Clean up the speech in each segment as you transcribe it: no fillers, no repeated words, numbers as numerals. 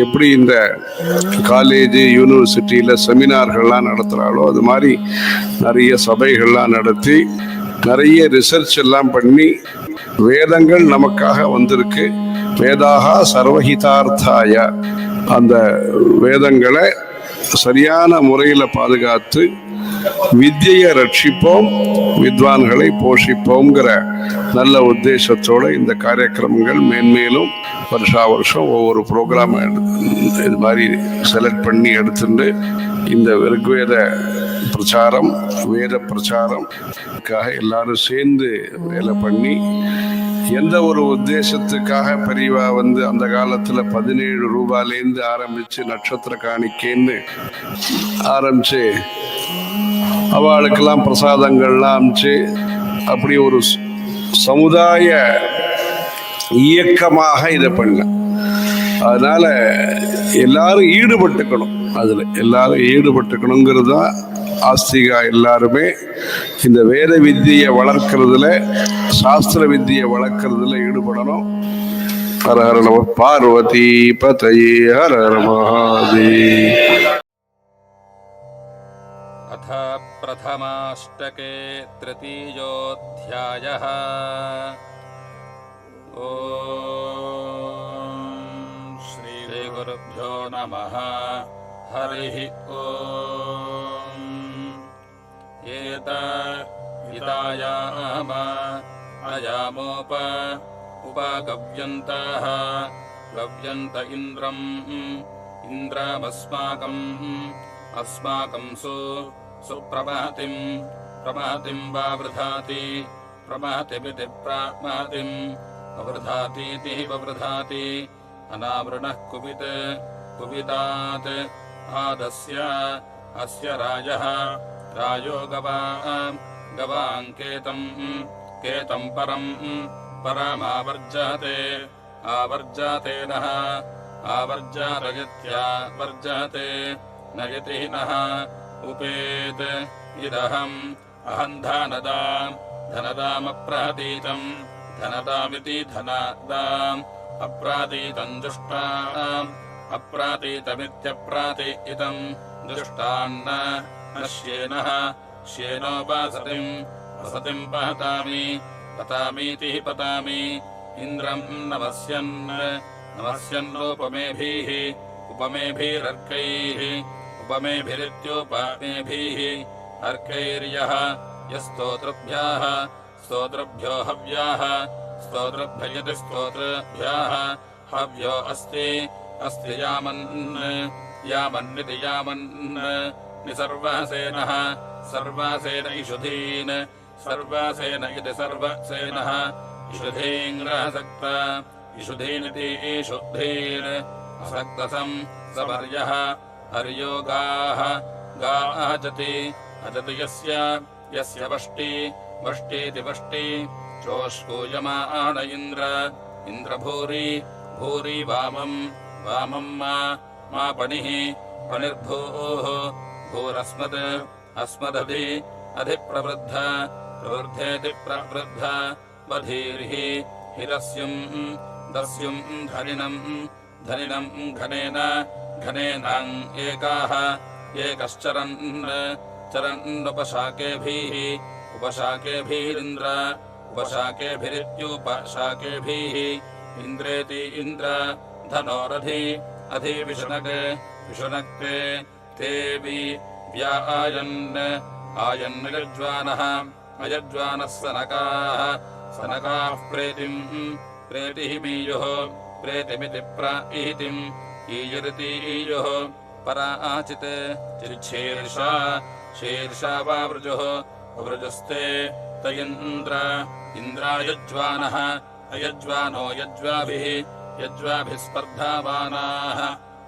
எப்படி இந்த காலேஜ் யூனிவர்சிட்டியில் செமினார்கள்லாம் நடத்துகிறாளோ அது மாதிரி நிறைய சபைகள்லாம் நடத்தி நிறைய ரிசர்ச் எல்லாம் பண்ணி வேதங்கள் நமக்காக வந்திருக்கு. வேதாகா சர்வஹிதார்த்தாய, அந்த வேதங்களை சரியான முறையில் பாதுகாத்து வித்யை ரட்சிப்போம், வித்வான்களை போஷிப்போங்கிற நல்ல உத்தேசத்தோடு இந்த காரியக்கிரமங்கள் மேன்மேலும் வருஷா வருஷம் ஒவ்வொரு ப்ரோக்ராம் இது மாதிரி செலக்ட் பண்ணி எடுத்துட்டு இந்த ரிக்வேத பிரச்சாரம், வேத பிரச்சாரம்காக எல்லாரும் சேர்ந்து வேலை பண்ணி எந்த ஒரு உத்தேசத்துக்காக பெரியவா அந்த காலத்துல 17 ரூபாயிலேருந்து ஆரம்பிச்சு நட்சத்திர காணிக்கைன்னு ஆரம்பிச்சு அவளுக்கெல்லாம் பிரசாதங்கள்லாம் அமைச்சு அப்படி ஒரு சமுதாய இயக்கமாக இதை பண்ண. அதனால எல்லாரும் ஈடுபட்டுக்கணும், அதுல எல்லாரும் ஈடுபட்டுக்கணுங்கிறது தான் ஆஸ்திகா. எல்லாருமே இந்த வேத வித்தியை வளர்க்கறதுல, சாஸ்திர வித்தியை வளர்க்கறதுல ஈடுபடணும். ஹர ஹர நம பார்வதி பதயே, ஹர ஹர மகாதேவ. अथ प्रथमाष्टके तृतीयोऽध्यायः। ॐ श्रीगुरुभ्यो नमः। हरिः ॐ। एतायाम उपगव्यन्तः गव्यन्त इन्द्रमस्माकम् सुप्रभातिं वा वृधाति, प्रभातिमिति प्रामातिम् अवृधातीति ववृधाति। अनावृणः कुपितात् आदस्य अस्य रायो गवाङ्केतं परमावर्जते। आवर्जते नः आवर्जारयत्यावर्जते नयति नः उपेत्। इदहम् अहम् धनदामप्रातीतम्, धनदामिति धनदाम् अप्रातीतम् दुष्टाम्, अप्रातीतमित्यप्रातीतम् दुष्टान्न नश्येनः श्येनोपासतिम् वसतिम् पतामीति पतामि। इन्द्रम् नमस्यन्नोपमेभिः उपमेभिरर्कैः उपमेभिरित्युपमेभिः अर्कैर्यः स्तोत्रभ्यो हव्याः स्तोत्रभ्ययति स्तोत्रभ्याः हव्यो अस्ति यामन्निति यामन् निसर्वसेनः सर्वसेन इषुधीन् सर्वसेन इति सर्वसेनः इषुधीङ्ग्रहसक्त इषुधीनिति इषुधीन् असक्तसम् सवर्यः हर्यो गाः अजति यस्य वष्टीति वष्टि चोष्कूयमान इन्द्रभूरि वामम् मा पणिः पणिर्भूः प्रवृद्धेति प्रवृद्ध बधीर्ः हिरस्युम् दस्युम् धनिनम् घनेनाम् एकश्चरन्नुपशाकेभिः उपशाकेभिरिन्द्र उपशाकेभिरित्युपशाकेभिः इन्द्रेति इन्द्र धनोरधि विषुनक्ते तेऽपि आयन्नयज्वानः अयज्वानः सनकाः प्रेतिः मीयुः प्रेतिमिति प्रईतिम् ईयुरिति ईयुः पराचित् शीर्षा वावृजुः वृजुस्ते त इन्द्रायज्वानः अयज्वानो यज्वाभिः स्पर्धामानाः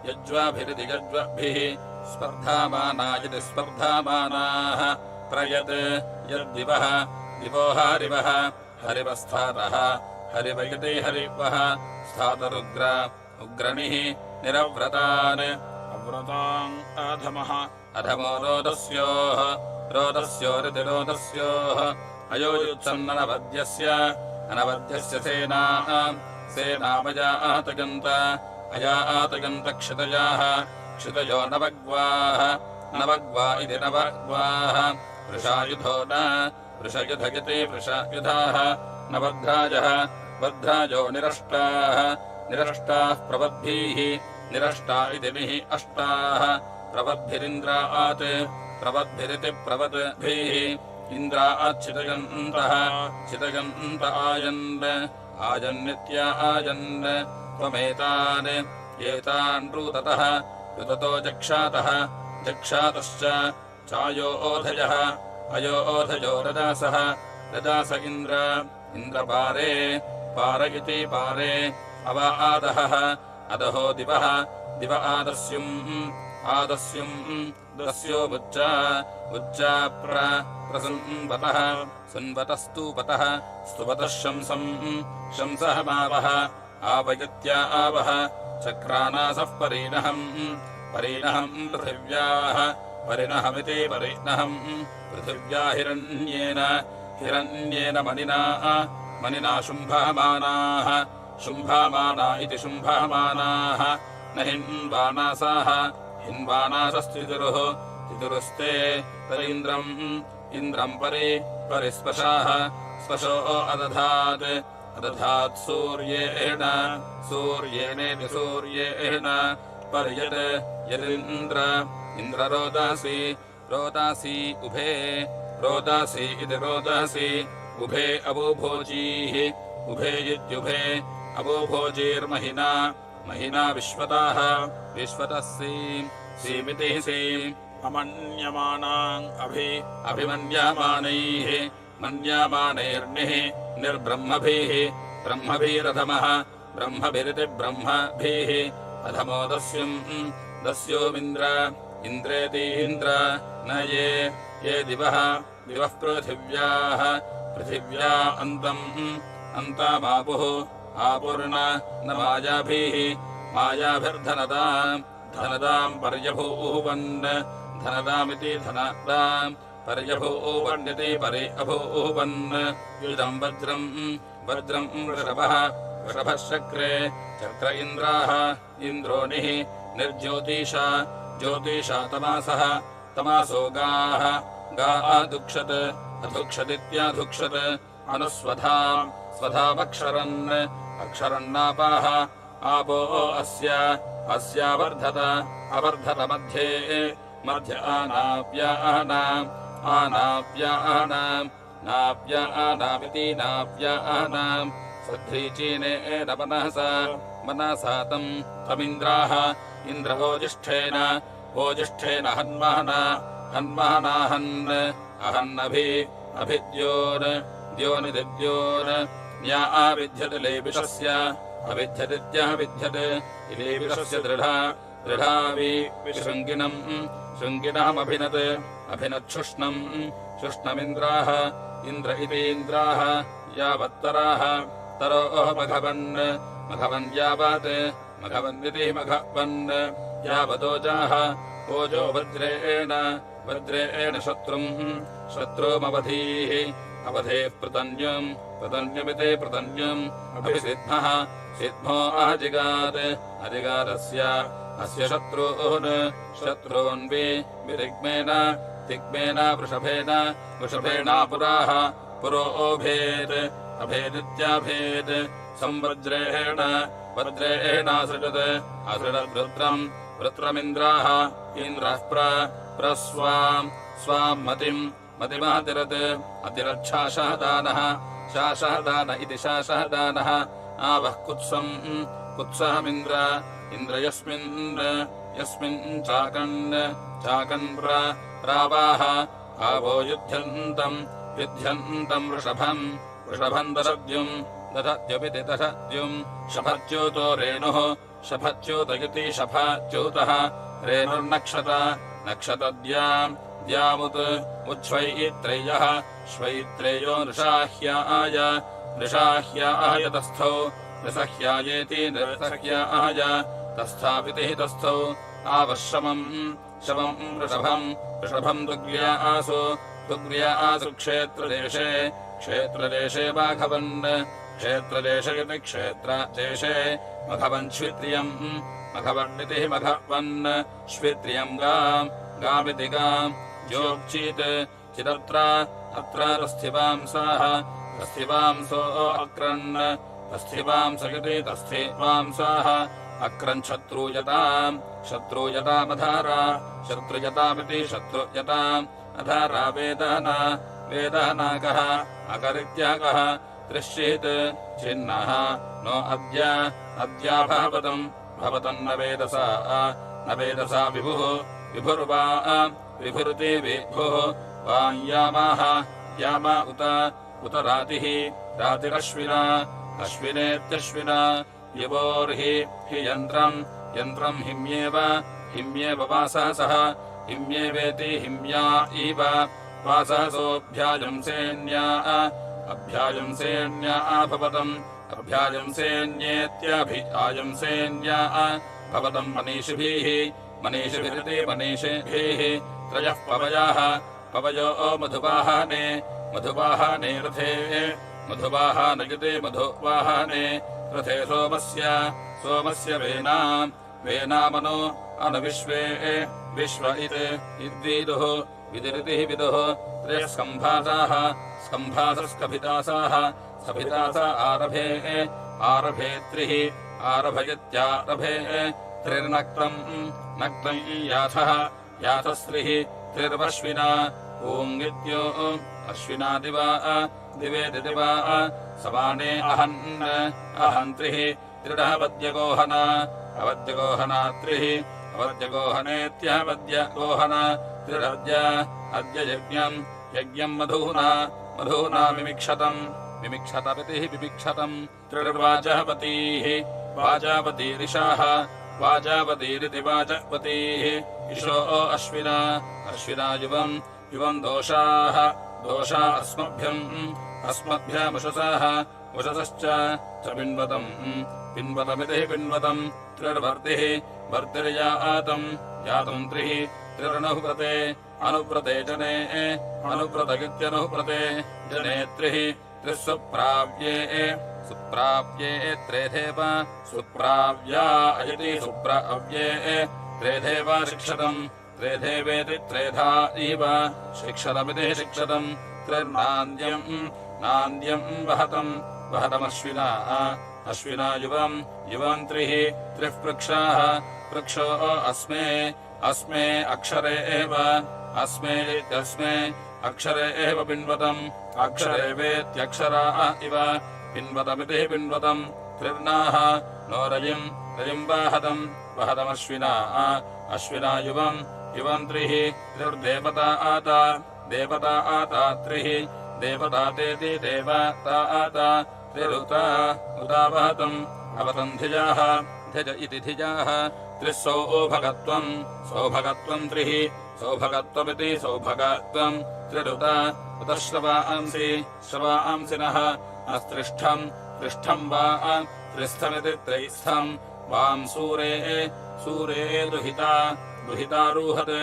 यज्वाभिरिति यज्वाभिः स्पर्धामाना इति स्पर्धामानाः प्रयत् यद्दिवः दिवो हरिवः हरिवस्थातः हरिव इति हरिवः उग्रणिः निरव्रतान् अव्रतान् अधमः अधमो रोदस्योः रोदस्योरिति रोदस्योः अयोयुत्सन्ननवद्यस्य अनवद्यस्य सेनामया आतगन्त अयातगन्त क्षितयाः क्षितयो नवग्वाः नवग्वा इति नवग्वाः वृषायुधो न वृषयुधयति वृषयुधाः नवग्राजः वग्राजो निरष्टाः निरष्टाः प्रवद्भिः निरष्टा इति निः अष्टाः प्रवद्भिरिन्द्रात् प्रवद्भिरिति प्रवद्भिः इन्द्रात् चितयन्तः चितयन्त आयन् आयन्नित्या आयन् त्वमेतान् एतान् रुदतः रुदतो जक्षातः जक्षातश्च चायोऽधयः अयोऽधयो रजासः रजास इन्द्रपारे पार इति पारे अवादहः अदहो दिवः दिव आदस्युम् दस्यो उच्चा प्रसन्वतः सन्वतस्तूपतः स्तुवतः शंसः मावः आवयत्या आवः चक्रानासः परिणहम् पृथिव्याः परिणहमिति परिणहम् पृथिव्या हिरण्येन मनिना शुम्भमानाः शुम्भमाना इति शुम्भमानाः न हिन्वानासाः हिन्वानासस्तितिरुः तितिरुस्ते इन्द्रम् परिस्पशाः स्पशो अदधात् सूर्येणेति सूर्येण पर्यत् इन्द्ररोदासी रोदासी उभे रोदासी इति रोदासी उभे अबुभोजीः उभे इत्युभे अबुभोजीर्महिना महिना विश्वताः विश्वतः सीमिति सीम् अमन्यमानाम् अभिमन्यमानैः मन्यमानैर्निः निर्ब्रह्मभिः ब्रह्मभिरधमः ब्रह्मभिरिति ब्रह्मभिः अधमो दस्योमिन्द्रेतीन्द्र न ये दिवः पृथिव्या अन्तमापुः आपुर्न न मायाभिर्धनदाम् पर्यभूवन् धनदामिति धनदाम् पर्यभूवन्निति पर्यभूवन् युजम् वज्रम् वृषभः चक्रे चक्र इन्द्रोनिः निर्ज्योतिषा ज्योतिषा तमासो गाः अधुक्षदित्याधुक्षत् स्वधामक्षरन्नापाः आपो अस्यावर्धत अवर्धत मध्ये नाप्यानामिति नाप्यानाम् सध्रीचीनेन मनसा तमिन्द्राः इन्द्रवोजिष्ठेन हन्महनाहन् अभिद्योन् न्या आविध्यत् लेबिषस्य अविध्यदित्यः विध्यत् लेबिषस्य शृङ्गिनमिन्द्राः इन्द्र इति इन्द्राः यावत्तराः तरोः मघवन् यावत् मघवन्निति मघवन् यावदोजाः ओजो वज्रेण शत्रुमवधीः अवधेः पृतन्यमिति पृतन्यम् अभिसिद्मः सिद्मो अजिगादस्य अस्य शत्रून् विरिग्मेन वृषभेणापुराः पुरोऽभेत् अभेदित्याभेत् वज्रेणासृजत् वृत्रमिन्द्राः इन्द्रः स्वाम् मतिमहतिरत् अतिरच्छाशहदानः शाशहदान इति शाशहदानः आवः कुत्सहमिन्द्र यस्मिन् चाकन् प्रावाः आवो युध्यन्तम् वृषभम् दधद्युमिति दधद्युम् शफच्यूतो रेणुः शफच्यूत इति शफच्यूतः रेणुर्नक्षतद्यामुत् उच्छ्वैत्रेयः श्वैत्रेयो नृषाह्याय तस्थौ नृसह्यायेति नृसह्याय तस्थापितिः तस्थौ आवश्रमम् शवम् वृषभम् तुग्र्यासु क्षेत्रदेशे माघवन् क्षेत्रदेशे इति क्षेत्रदेशे मघवन् मघवन्निति मघवन् श्वित्रियम् गामिति गाम् योक्चीत् चिदत्र तस्थिवांसो अक्रन् तस्थिवांसगिति तस्थिवांसाः अक्रन् शत्रुयतामधारामिति शत्रुयताम् अधारा वेदनाकः अकरित्याकः त्रिश्चित् चिन्नः नो अद्याभवतम् न वेदसा विभुरिति विभुः वायामाः यामा उत रातिरश्विना अश्विनेत्यश्विना यवोर्हि हि यन्त्रम् हिम्येव वासः हिम्येवेति हिम्या इव वासहसोऽभ्याजंसेन्या भवतम् अभ्याजंसेन्येत्याभिजाजंसेन्या भवतम् मनीषिभिरिति मनीषिभिः त्रयः पवयो मधुवाहने रथे मधुवाहनगिते मधुवाहने रथे सोमस्य वेनामनो अनुविश्वे विश्व इद्विदुः विदिरितिः विदुः त्रयः स्कम्भासस्कभितासाः आरभे त्रिः आरभयत्यारभे त्रिर्नक्तम् याथस्त्रिः त्रिर्वश्विना ॐगित्यो अश्विना दिवे दिवा समाने अहन्त्रिः त्रिडवद्यगोहना अवद्यगोहना त्रिः अवद्यगोहनेत्यवद्यगोहना त्रिरद्य यज्ञम् मधूना मिमिक्षतम् त्रिर्वाजपतीः वाजापतीरिषाः वाजापतीरिति वाजपतीः इषो अश्विना युवम् दोषा अस्मभ्यमुषसश्च पिन्वतमिति पिन्वतम् त्रिर्वर्तिः यातम् त्रिः त्रिरनुव्रते अनुव्रते अनुव्रतगित्यनुव्रते जने त्रिः सुप्राव्ये त्रेधेव सुप्राव्या अयति सुप्राव्ये त्रेधेव शिक्षतम् त्रेधेवेति त्रेधा इव शिक्षतमिति शिक्षतम् त्रिर्नान्द्यम् वहतमश्विना युवम् त्रिः पृक्षो अस्मे अक्षरे एव पिन्वतम् अक्षरे वेत्यक्षरा इव पिन्वतमिति पिन्वतम् त्रिर्नाः नो रयिम् वहतमश्विना युवम् त्रिः त्रिर्देवता आता त्रिः देवतातेति देवता आता त्रिरुता अवतम् धिज इति धिजाः त्रिः सौभगत्वम् त्रिः सौभगत्वमिति सौभगत्वम् त्रिरुता उत श्रवांसिनः अस्त्रिष्ठम् वा त्रिस्थमिति त्रैस्थम् वाम् सूरे दुहितारूहत्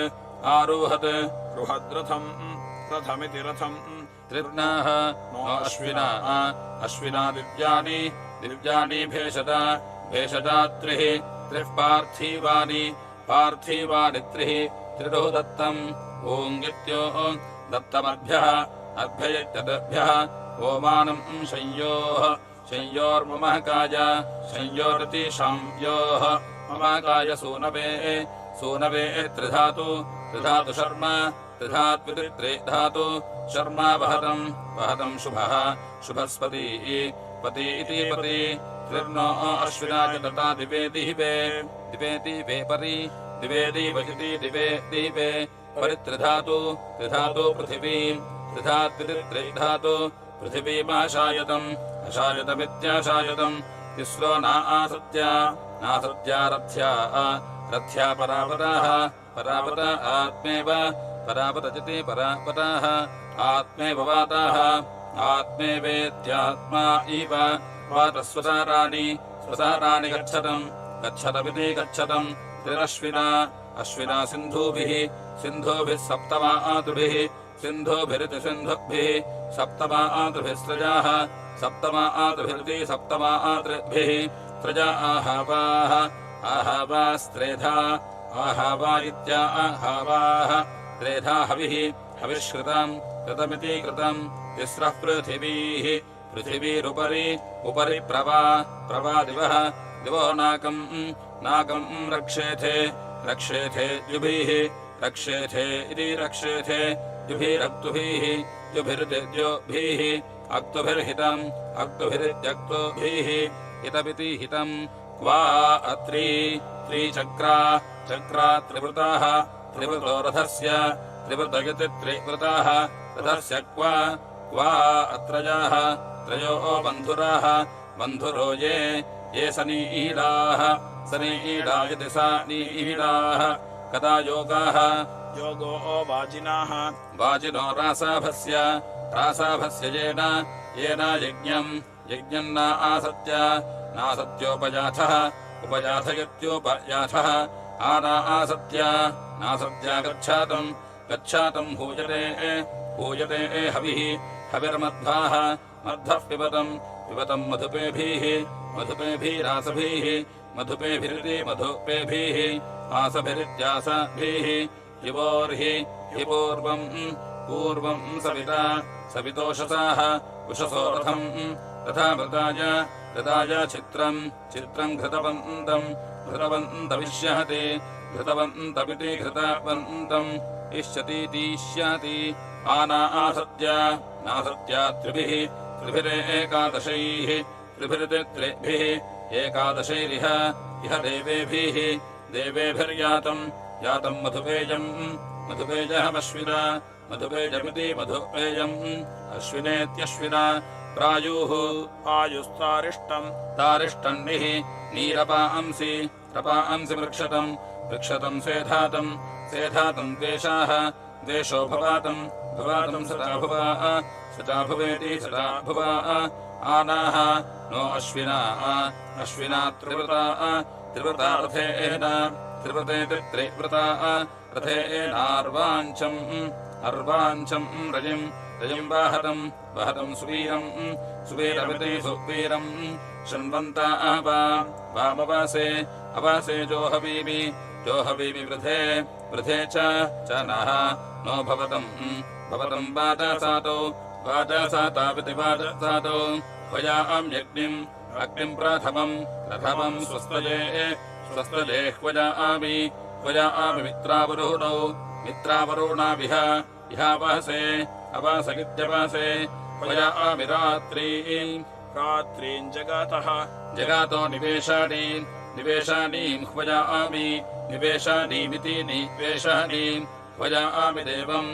रथमिति रथम् त्रिर्नाः नो अश्विना दिव्यानि भेषजा त्रिः पार्थिवानि त्रिः त्रिरुः दत्तम् ओङ्गित्यो दत्तमभ्यः अभ्ययत्यदभ्यः ओमानम् संयोर्ममःकाय संयोरिति संयोः ममःकाय सूनवे त्रिधातु शर्मा त्रिधातु शर्मा वहतम् शुभस्पति पति इति पति त्रिर्नो अश्विना च दत्ता दिवेति वे परि दिवेदिवचिति दिवे परित्रिधातु पृथिवीम् त्रिधातु पृथिवीमाशायतम् अशायतमित्याशायतम् तिस्रो नासत्या रथ्या परापत आत्मेव परापतचिति परापताः आत्मेव वाताः आत्मेवेत्यात्मा इव स्वसाराणि गच्छतमिति गच्छतम् त्रिरश्विना अश्विना सिन्धुभिः सिन्धुभिः सप्तमातुभिः सिन्धुभिरिति सिन्धुभिः सप्तमातुभिः स्रजाः सप्तमातुभिरिति सप्तमातृभिः स्रजा आहावाः आहावास्त्रेधा आहावा इत्याहावाः त्रेधा हविः हविष्कृतम् कृतमिति कृतम् तिस्रः पृथिवीः पृथिवीरुपरि उपरि प्रवा दिवः दिवो नाकम् रक्षेथे रक्षेथे द्युभिः रक्षेथे इति रक्षेथे द्युभिरक्तुभिः द्युभिर्द्योभिः अक्तुभिर्हितम् अक्तुभिरित्यक्तुभिः हितमिति हितम् क्वा अत्री त्रिचक्रा चक्रा त्रिवृताः त्रिवृतो रथस्य त्रिवृतयति त्रिवृताः रथस्य क्वा अत्रजाः त्रयो बन्धुराः बन्धुरो ये सनीडाः सनीडा इति सनीडाः कदा योगाः योगो वाजिनाः वाजिनो रासाभस्य येन यज्ञम् नासत्योपजाथः उपजाथयत्योपजाथः नासत्या गच्छातम् हूयते हविः हविर्मध्वाः मध्वः पिबतम् मधुपेभिरासभिः मधुपेभिरिति मधुपेभिः आसभिरित्यासभिः युवोर्हि पूर्वम् सवितोषसाः उषसो रथामृताय चित्रम् घृतवन्तमिष्यति घृतवन्तमिति घृतवन्तम् इष्यतीतिष्यति नासत्या त्रिभिरेकादशैः त्रिभिः एकादशैरिह देवेभिर्यातम् मधुपेजमिति मधुपेजम् अश्विनेत्यश्विना प्रायुः तारिष्टन्निः नीरपांसि वृक्षतम् स्वेधातम् द्वेषो भवातम् सटा भुवेति सटा भुवा आनाः नो अश्विना त्रिवृता रथेन रथेनार्वाञ्चम् रजिम् वाहतम् सुवीरमिति सुवीरम् शृण्वन्ता अवासे जोहवीमि वृधे च नः नो भवतम् वाजासाताविति वाजासातो ह्वयाम् अग्निम् प्रथमम् स्वस्तये ह्वयामि मित्रावरुणाभिह अवासगित्यवासे ह्वयामि रात्रीम् जगातो निवेशानीम् ह्वयामि निवेशानीमिति निवेशानीम् ह्वयामि देवम्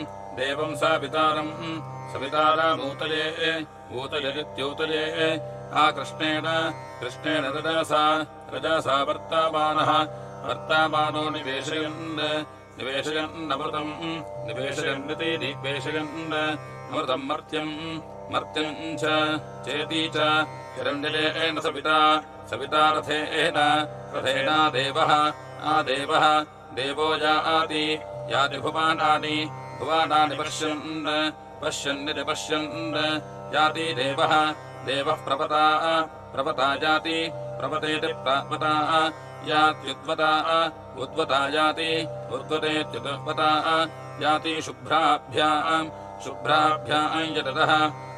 सवितारामूतये कृष्णेन रजसा वर्तामानो निवेशयन्नमृतम् निवेशयन्निति निवेशयन् अमृतम् मर्त्यम् च चेति च हिरण्यजेन सविता रथेन देवः देवो याति भुवानानि पश्यन् याति देवः प्रपता याति प्रपतेति प्रपता यात्युद्वता उद्वता याति उद्वतेत्युद्वता याति शुभ्राभ्याम्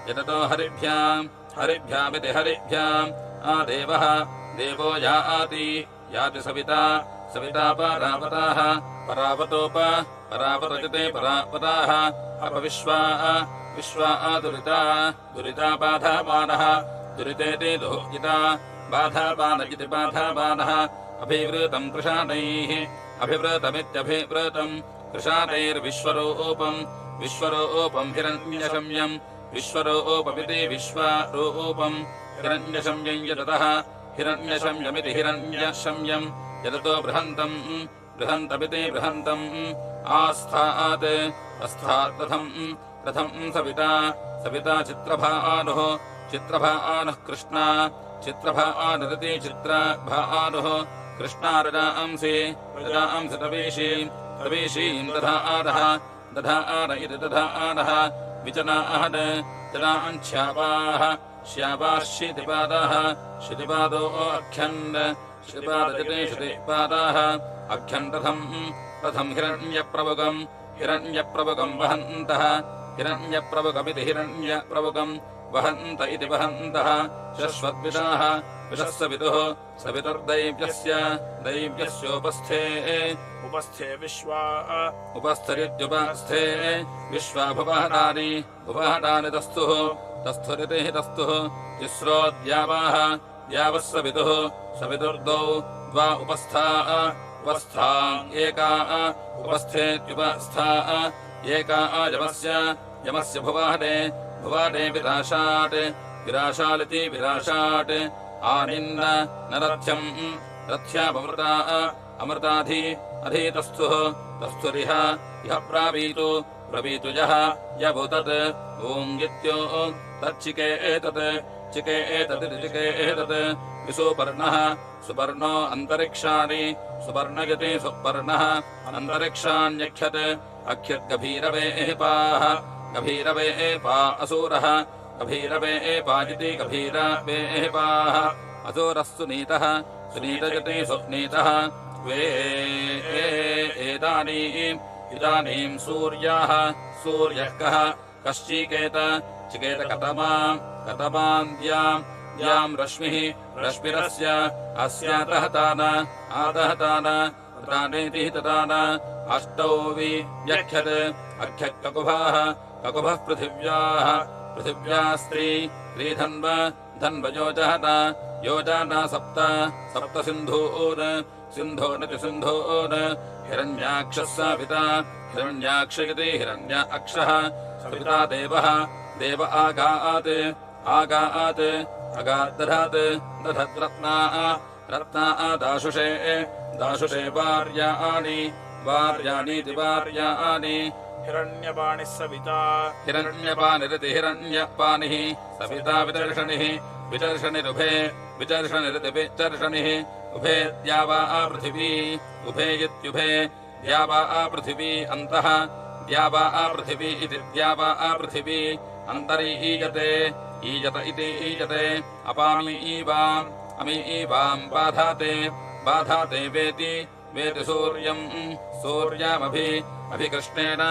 यततो हरिभ्यामिति हरिभ्याम् देवो याति सविता परावतोपरावतजते परावताः विश्वा दुरिता बाधामानः दुरितेति दुहिता बाधामान इति बाधामानः अभिवृतम् कृशानैः अभिवृतमित्यभिवृतम् कृशानैर्विश्वरूपम् हिरण्यशम्यम् विश्वरूपमिति विश्वरूपम् हिरण्यशम्यम् यततः हिरण्यशम्यमिति हिरण्यशम्यम् यततो बृहन्तमिति बृहन्तम् आस्थात् रथम् सविता चित्रभानुः कृष्णा चित्रभानुरिति चित्रभानुः कृष्णारजांसि रजांसि तवीशीं दधार इति दधारः विजनाहद जनाञ्छ्यापाः श्यापाः शितिपादाः शितिपादो अख्यन् शितिपादजते शितिपादाः अख्यन् रथं हिरण्यप्रभुकम् वहन्तः हिरण्यप्रभुकमिति हिरण्यप्रभुकम् वहन्त इति वहन्तः शश्वद्विषाः विषस्य विदुः सवितुर्दैव्यस्योपस्थे उपस्थे विश्वा उपस्थरित्युपस्थे विश्वा भुवहटानि तस्थुरिति तस्तुः तिस्रो द्यावाः द्यावः सवितुर्दौ द्वा उपस्था एका उपस्थेत्युपस्था एका यमस्य भुवाटे विराशालिति विराशाट् आनिन्न न रथ्यामृता अधीतस्थुः तस्थुरिह इह प्रवीतु यः यभूतत् ॐगित्यो तच्चिकेतत् विसुपर्णः सुपर्णो अन्तरिक्षाणि सुपर्णयति सुपर्णः अन्तरिक्षाण्यख्यत् गभीरवेपा असुरः गभीरवेपाजिति गभीरवेपाः असुरः सुनीतयति सुनीतः इदानीं सूर्यः कः कश्चिकेत कतमान्द्यां रश्मिरस्य अस्यादहतान तदानेति तदान अष्टौ व्यख्यत् अख्यक्ककुभः पृथिव्या स्त्रीधन्वयोजहता सप्त सिन्धून् हिरण्याक्षः सविता हिरण्याक्षयति हिरण्याक्षः सविता देव आगात् रत्ना दाशुषे वार्याणीति वार्याणि हिरण्यपाणिः सविता हिरण्यपानिरिति हिरण्यपानिः सविता विचर्षणिरुभे विचर्षणिरिति विचर्षणिः उभे द्यावा पृथिवी उभे इत्युभे द्यावा पृथिवी अन्तः द्यावा पृथिवी इति द्यावा पृथिवी अन्तरीयते ईयत इति ईयते अमी बाधाते वेति सूर्यामभिकृष्णेन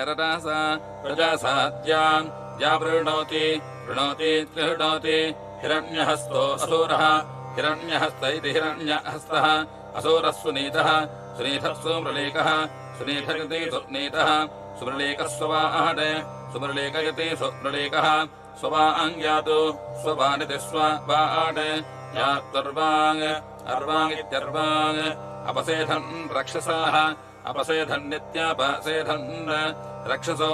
रजासा वृणोति हिरण्यहस्तो असुरः हिरण्यहस्त इति हिरण्यहस्तः असुरः सुनीतः सुमृळीकः सुनीतयति सुनीतः सुमृळीकः सुमृळीकयति सुमृळीकः स्ववाङ्ग्यातु स्ववानिति स्ववाट् यात्तर्वाङ् अपसेधन् रक्षसाः अपसेधन्नित्यापसेधन् रक्षसो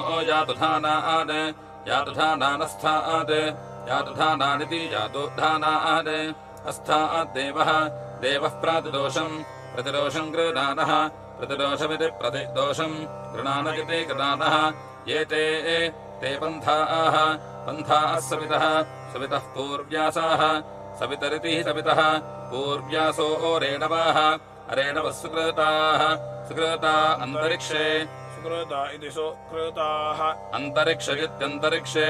यातुधानानस्थात् यातुधानानिति यातुधानात् अस्थाद्देवः प्रतिदोषम् गृह्णानः प्रतिदोषमिति प्रतिदोषम् गृह्णान इति गृह्णानः ये ते पन्थाः सवितः पूर्व्यासाः सवितरिति सवितः पूर्व्यासो रेणवाः अरेणवः सुकृता अन्तरिक्षे सुकृता इति सुकृताः अन्तरिक्ष इत्यन्तरिक्षे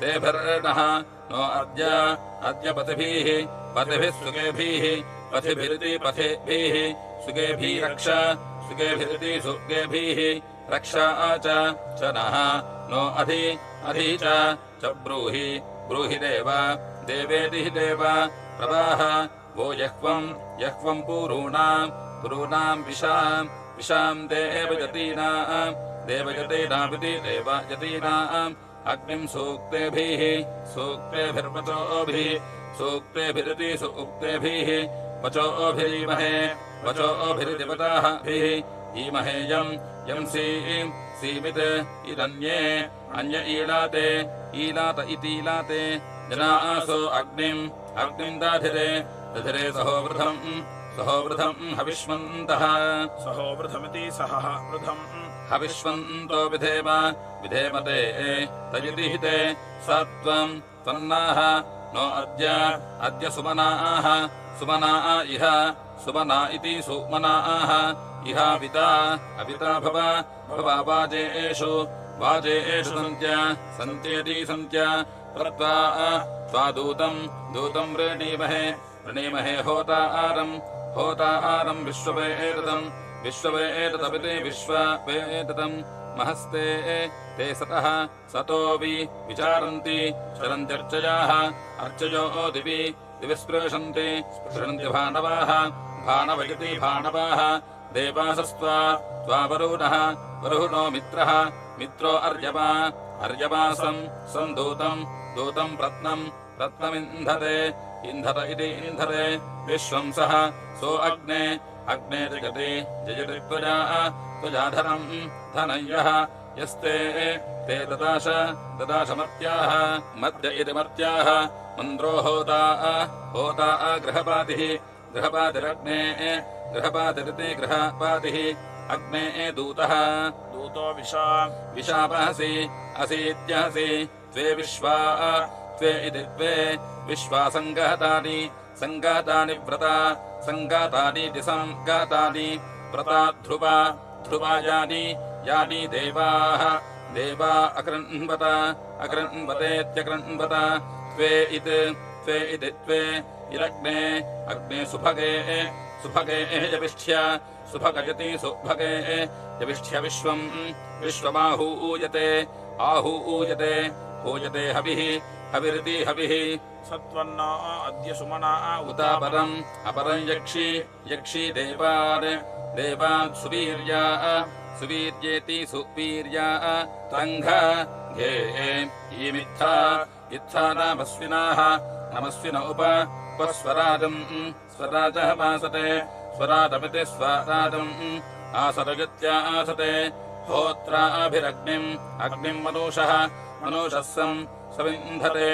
तेभिर्नः नो अद्य पतिभिः सुगेभिः पथिभिरिति पथिभिः सुगेभिरक्ष सुगेभिरिति सुगेभिः रक्षा च नः नो अधि च ब्रूहि देवेति देव प्रवाह वो यह्वम् पुरूणाम् विशाम् देवयतीनामिति देवयतीनाम् अग्निम् सूक्तेभिर्वचोभिरिति सूक्तेभिः वचोभिरीमहे वचोभिरितिवताभिः ईमहे यम् सीमित् इदन्ये अन्य ईलात इतीलाते जनासो अग्निम् दाधिरे सहोवृधम् हविष्मन्तः सहोवृधमिति सहः वृधम् हविष्वन्तो विधेमते तजिति हिते सत्त्वम् त्वन्नाः नो अद्य सुमनाः इह सुमना इति सुमनाः इहाविता अविता भव वाजेषु सन्त्येति सन्त्य प्रत्वा दूतं वृणीमहे होतारम् विश्ववेतदपिते विश्ववेतदम् महस्ते ते सतः सतो विचारन्ति चरन्त्यर्चयाः अर्चयो दिवि स्पृशन्ति भानवाः भानवयति भानवाः देवासस्त्वा वरुणो मित्रो अर्यवासम् दूतम् रत्नमिन्धते इन्धत इति इन्धते विश्वंसः सो अग्ने जगति त्वजाधरम् धनय्यः यस्ते ते ददाश मर्त्याः इति मर्त्याः मन्द्रो होता गृहपातिरग्ने गृहपातिरिति गृहपातिः अग्ने दूतो विशापहसि असीत्यहसि त्वे इति त्वे विश्वा सङ्गातानि व्रता सङ्गातानीति सङ्गातानि व्रता ध्रुवा यानि देवा अकृण्वतेत्यकृण्वत त्वे इति त्वे इरग्ने सुभगे यविष्ठ्य सुभगयति सुभगे यविष्ठ्य विश्वमाहूयते हूयते हविरिति हविः सत्वन्ना अद्य सुमना अपरं यक्षी देवान् सुवीर्येति सुवीर्या तङ्घ घे इत्था नमस्विन उपस्वराजः वासते स्वराजमिति स्वराजम् आसरगत्यासते होत्राभिरग्निम् मनुषः सविन्धते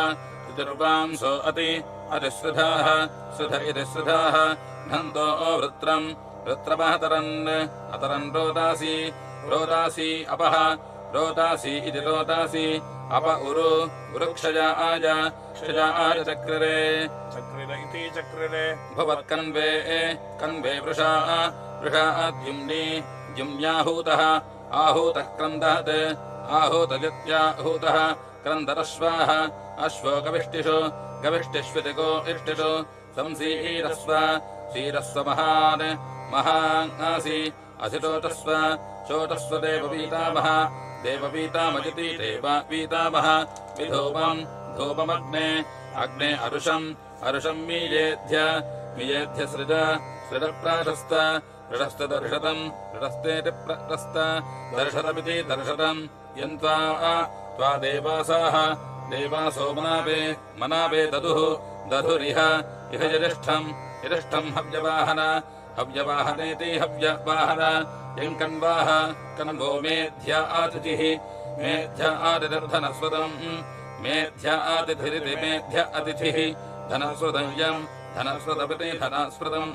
ऋतिर्वांसो अतिश्रुधाः श्रुध इति श्रुधाः घन्तो वृत्रमहतरन् रोदासी अपः रोदासी इति रोदासी अप उरुक्षजाय चक्रिरे इति चक्रिरे भवत्कन्वे वृषाद्युम्न्याहूतः क्रन्दहत् आहूतजत्याहूतः क्रन्दरश्वाः अश्वो गविष्टिष्वितिको इष्टिषु संसीरस्व महान् आसि असितोटस्व देवपीतामजिति देवपीतामह विधूपमग्ने अरुषम् मीयेध्य सृजप्राशस्तदर्शतम् ऋतस्तेति प्रस्त दर्शतमिति दर्शतम् यन्त्वा देवासो मनापे दधुरिह यदिष्ठम् हव्यवाहनेति हव्यवाहन यङ्कन्वाह कन्वो मेध्य आतिथिर्धनस्वतम् मेध्य आतिथिरिति मेध्य अतिथिः धनस्वतम् धनस्वतमिति धनस्वतम्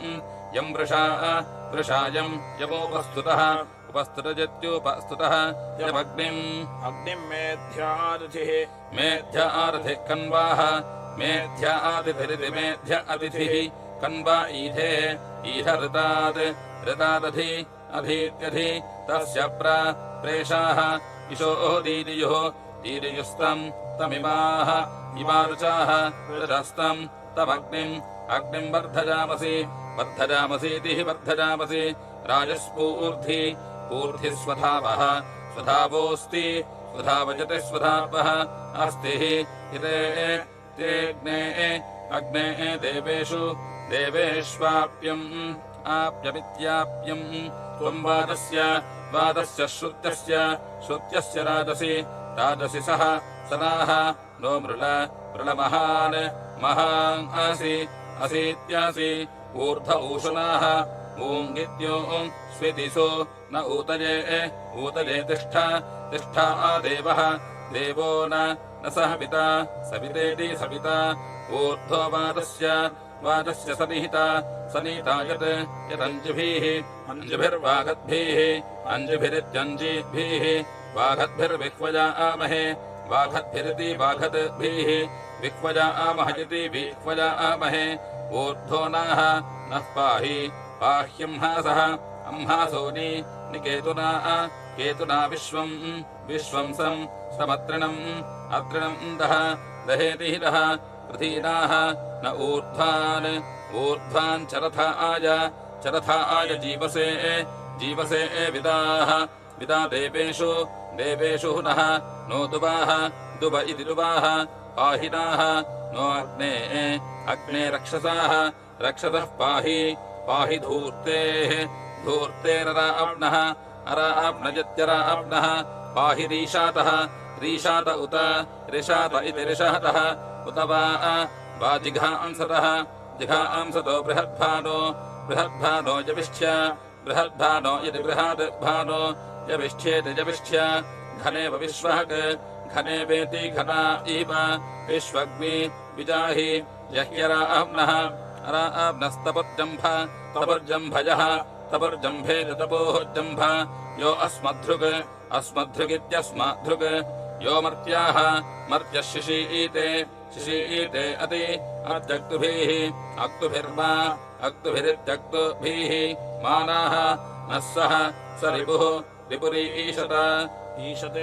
यम् वृषायम् यमोपस्तुतः उपस्तुतजत्युपस्तुतः यमग्निम् मेध्य आतिथिः कन्वाः मेध्य आतिथिरिति मेध्य अतिथिः कन्वा ईध ऋतादधीत्यधि तस्य प्रेषाः इशोः दीदियुस्तम् तमिमाः इमारुचाः ऋतस्तम् तमग्निम् वर्धजामसीति वर्धजामसि राजस्पूर्धिः स्वधावः स्वधावोऽस्ति स्वधावजति स्वधावः अस्ति तेऽग्ने देवेष्वाप्यम् आप्यमित्याप्यम् त्वम् वादस्य श्रुत्यस्य राजसि सः सदाः नो मृळमहान् असीत्यासि ऊर्ध ऊषुनाः ऊङ्गित्यो स्वितिसो न ऊतये तिष्ठा देवः देवो न सह पिता सवितेति सविता ऊर्ध्वो वादस्य सनीता यदञ्जिभिः अञ्जिभिर्वागद्भिः अञ्जिभिरित्यञ्जिभिः वागद्भिर्विह्वजामहे वाघद्भिरिति वाघद्भिः विह्वजामहयति विह्वजामहे ऊर्ध्वो नाः नः पाहि पाह्यंहासः अंहासोनि निकेतुना केतुना विश्वं विश्वं समत्रिणम् अत्रिणम् दः दहेतिहितः पृथीनाः न ऊर्ध्वान् चरथाय जीवसे विदाः विदा देवेषु नः नो दुवाः दुव इति दुवाः पाहिनाः नो अग्ने रक्षसाः रक्षतः पाहि धूर्तेरराप्नः अराप्नजत्यराप्नः पाहि रीशात उत रिशात इति रिशातः उत वा जिघांसतो बृहद्भानो बृहद्भानो इति बृहद्भानो यविष्ठ्य घनेव विश्वहक् घनेवेति घना इव विश्वग्नि विजाहि यह्यराप्नः अराप्नस्तपर्जम्भयः तपर्जम्भेति तपोर्जम्भ यो अस्मद्धृगित्यस्माद्धृग् यो मर्त्याः मर्त्यः शिशीते अति अत्यक्तुभिः अक्तुभिरित्यक्तुभिः मानाः नः सः स रिपुरीशते ईशत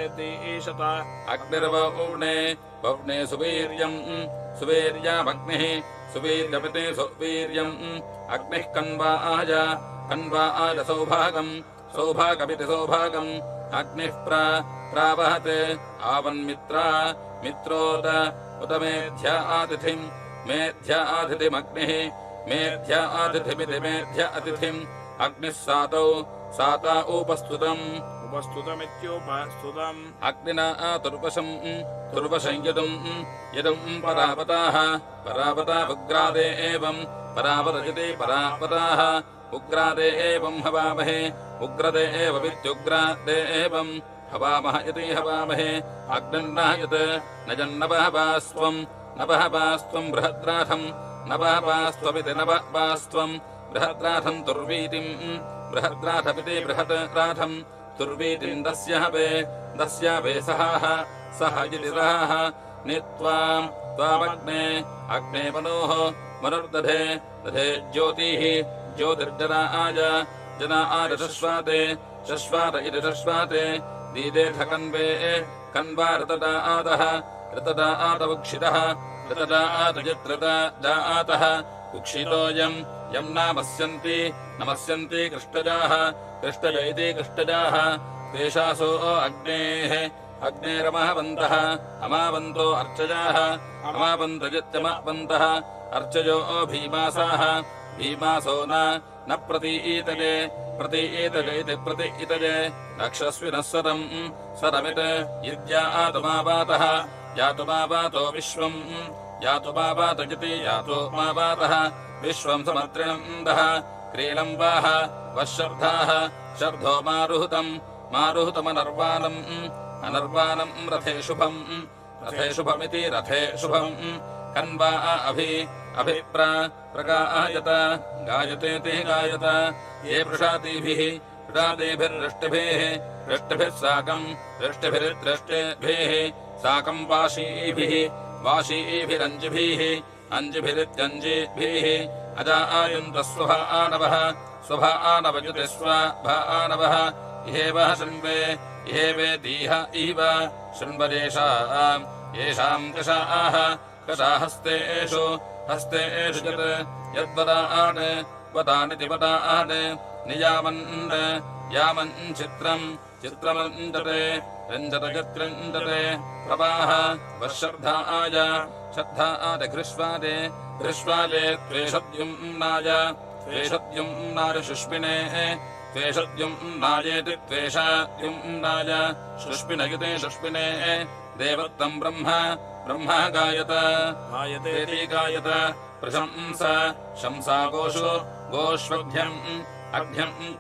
अग्निर्वौणे सुवीर्यमग्निः सुवीर्यमिति सुवीर्यम् अग्निः कन्वाय सौभागमिति सौभागम् अग्निः प्रावहते मित्रोद उत मेध्यातिथिमग्निः मेध्यातिथिमिति मेध्य अतिथिम् अग्निः साता उपस्तुतमित्युपस्तुतम् अग्निना तुर्वशं यदुम् परावता उग्रादे एवम् परावरजते परावताः उग्रादे एवम् हवामहे उग्रदे एवमित्युग्रादे एवम् हवामः इति हवामहे अग्निर्नायत् नवहवास्त्वम् बृहद्राथम् नवहवास्त्वमिति नवहवास्त्वम् बृहद्राथम् तुर्वीतिम् बृहद्राथमिति बृहद्राथम् तुर्वीतिम् दस्यावे सह इति सहाः त्वामग्ने मनुर्दधे ज्योतिः ज्योतिर्जनाय शश्वात इति शश्वाते दीदेथ कन्वा ऋतदात उक्षितः ऋतदात यत्रदातः उक्षितोऽयम् यम् नमस्यन्ति कृष्टजाः कृष्टज इति कृष्टजाः तेषासो अग्नेरमहवन्तः अमावन्तो अर्चजाः अमावन्तजित्यमवन्तः अर्चजो भीमासाः भीमासो न प्रतीतजे इति प्रतीतजे रक्षस्विनः सरमित् यद्यातुमावातः यातुमावातो विश्वम् यातुमावातजिति यातुमावातः विश्वम् समत्रिणम् दः क्रीलम् वाह वःशर्धाः शर्धो मारुहुतमनर्वाणम् रथे शुभमिति रथे शुभम् कन्वा प्रगायत गायतेति गायत ये वृष्टिभिः साकम् वृष्टिभिरिद्रष्टिभिः साकम् वाशीभिरञ्जिभिः अंजिभिरित्यञ्जिभिः अजायन्तः स्वभानवयुति स्वभानवः इहेवः इहेवेतीह इव शृण्वरेषाम् येषाम् कषाः कषाहस्तेषु यद्वदान् वदानिति वदान् यामन् चित्रमञ्जते रञ्जतयत्रञ्जते प्रवाह वर्षर्धाय श्रद्धाय घृष्वादे त्वेषद्युम्नाय शुष्मिने त्वेषद्युम्नायेति त्वेषाद्युम्नाय शुष्मिनयुते शुष्मिने देवत्तम् ब्रह्मा गायतेति गायत शंसा गोष्वभ्यम्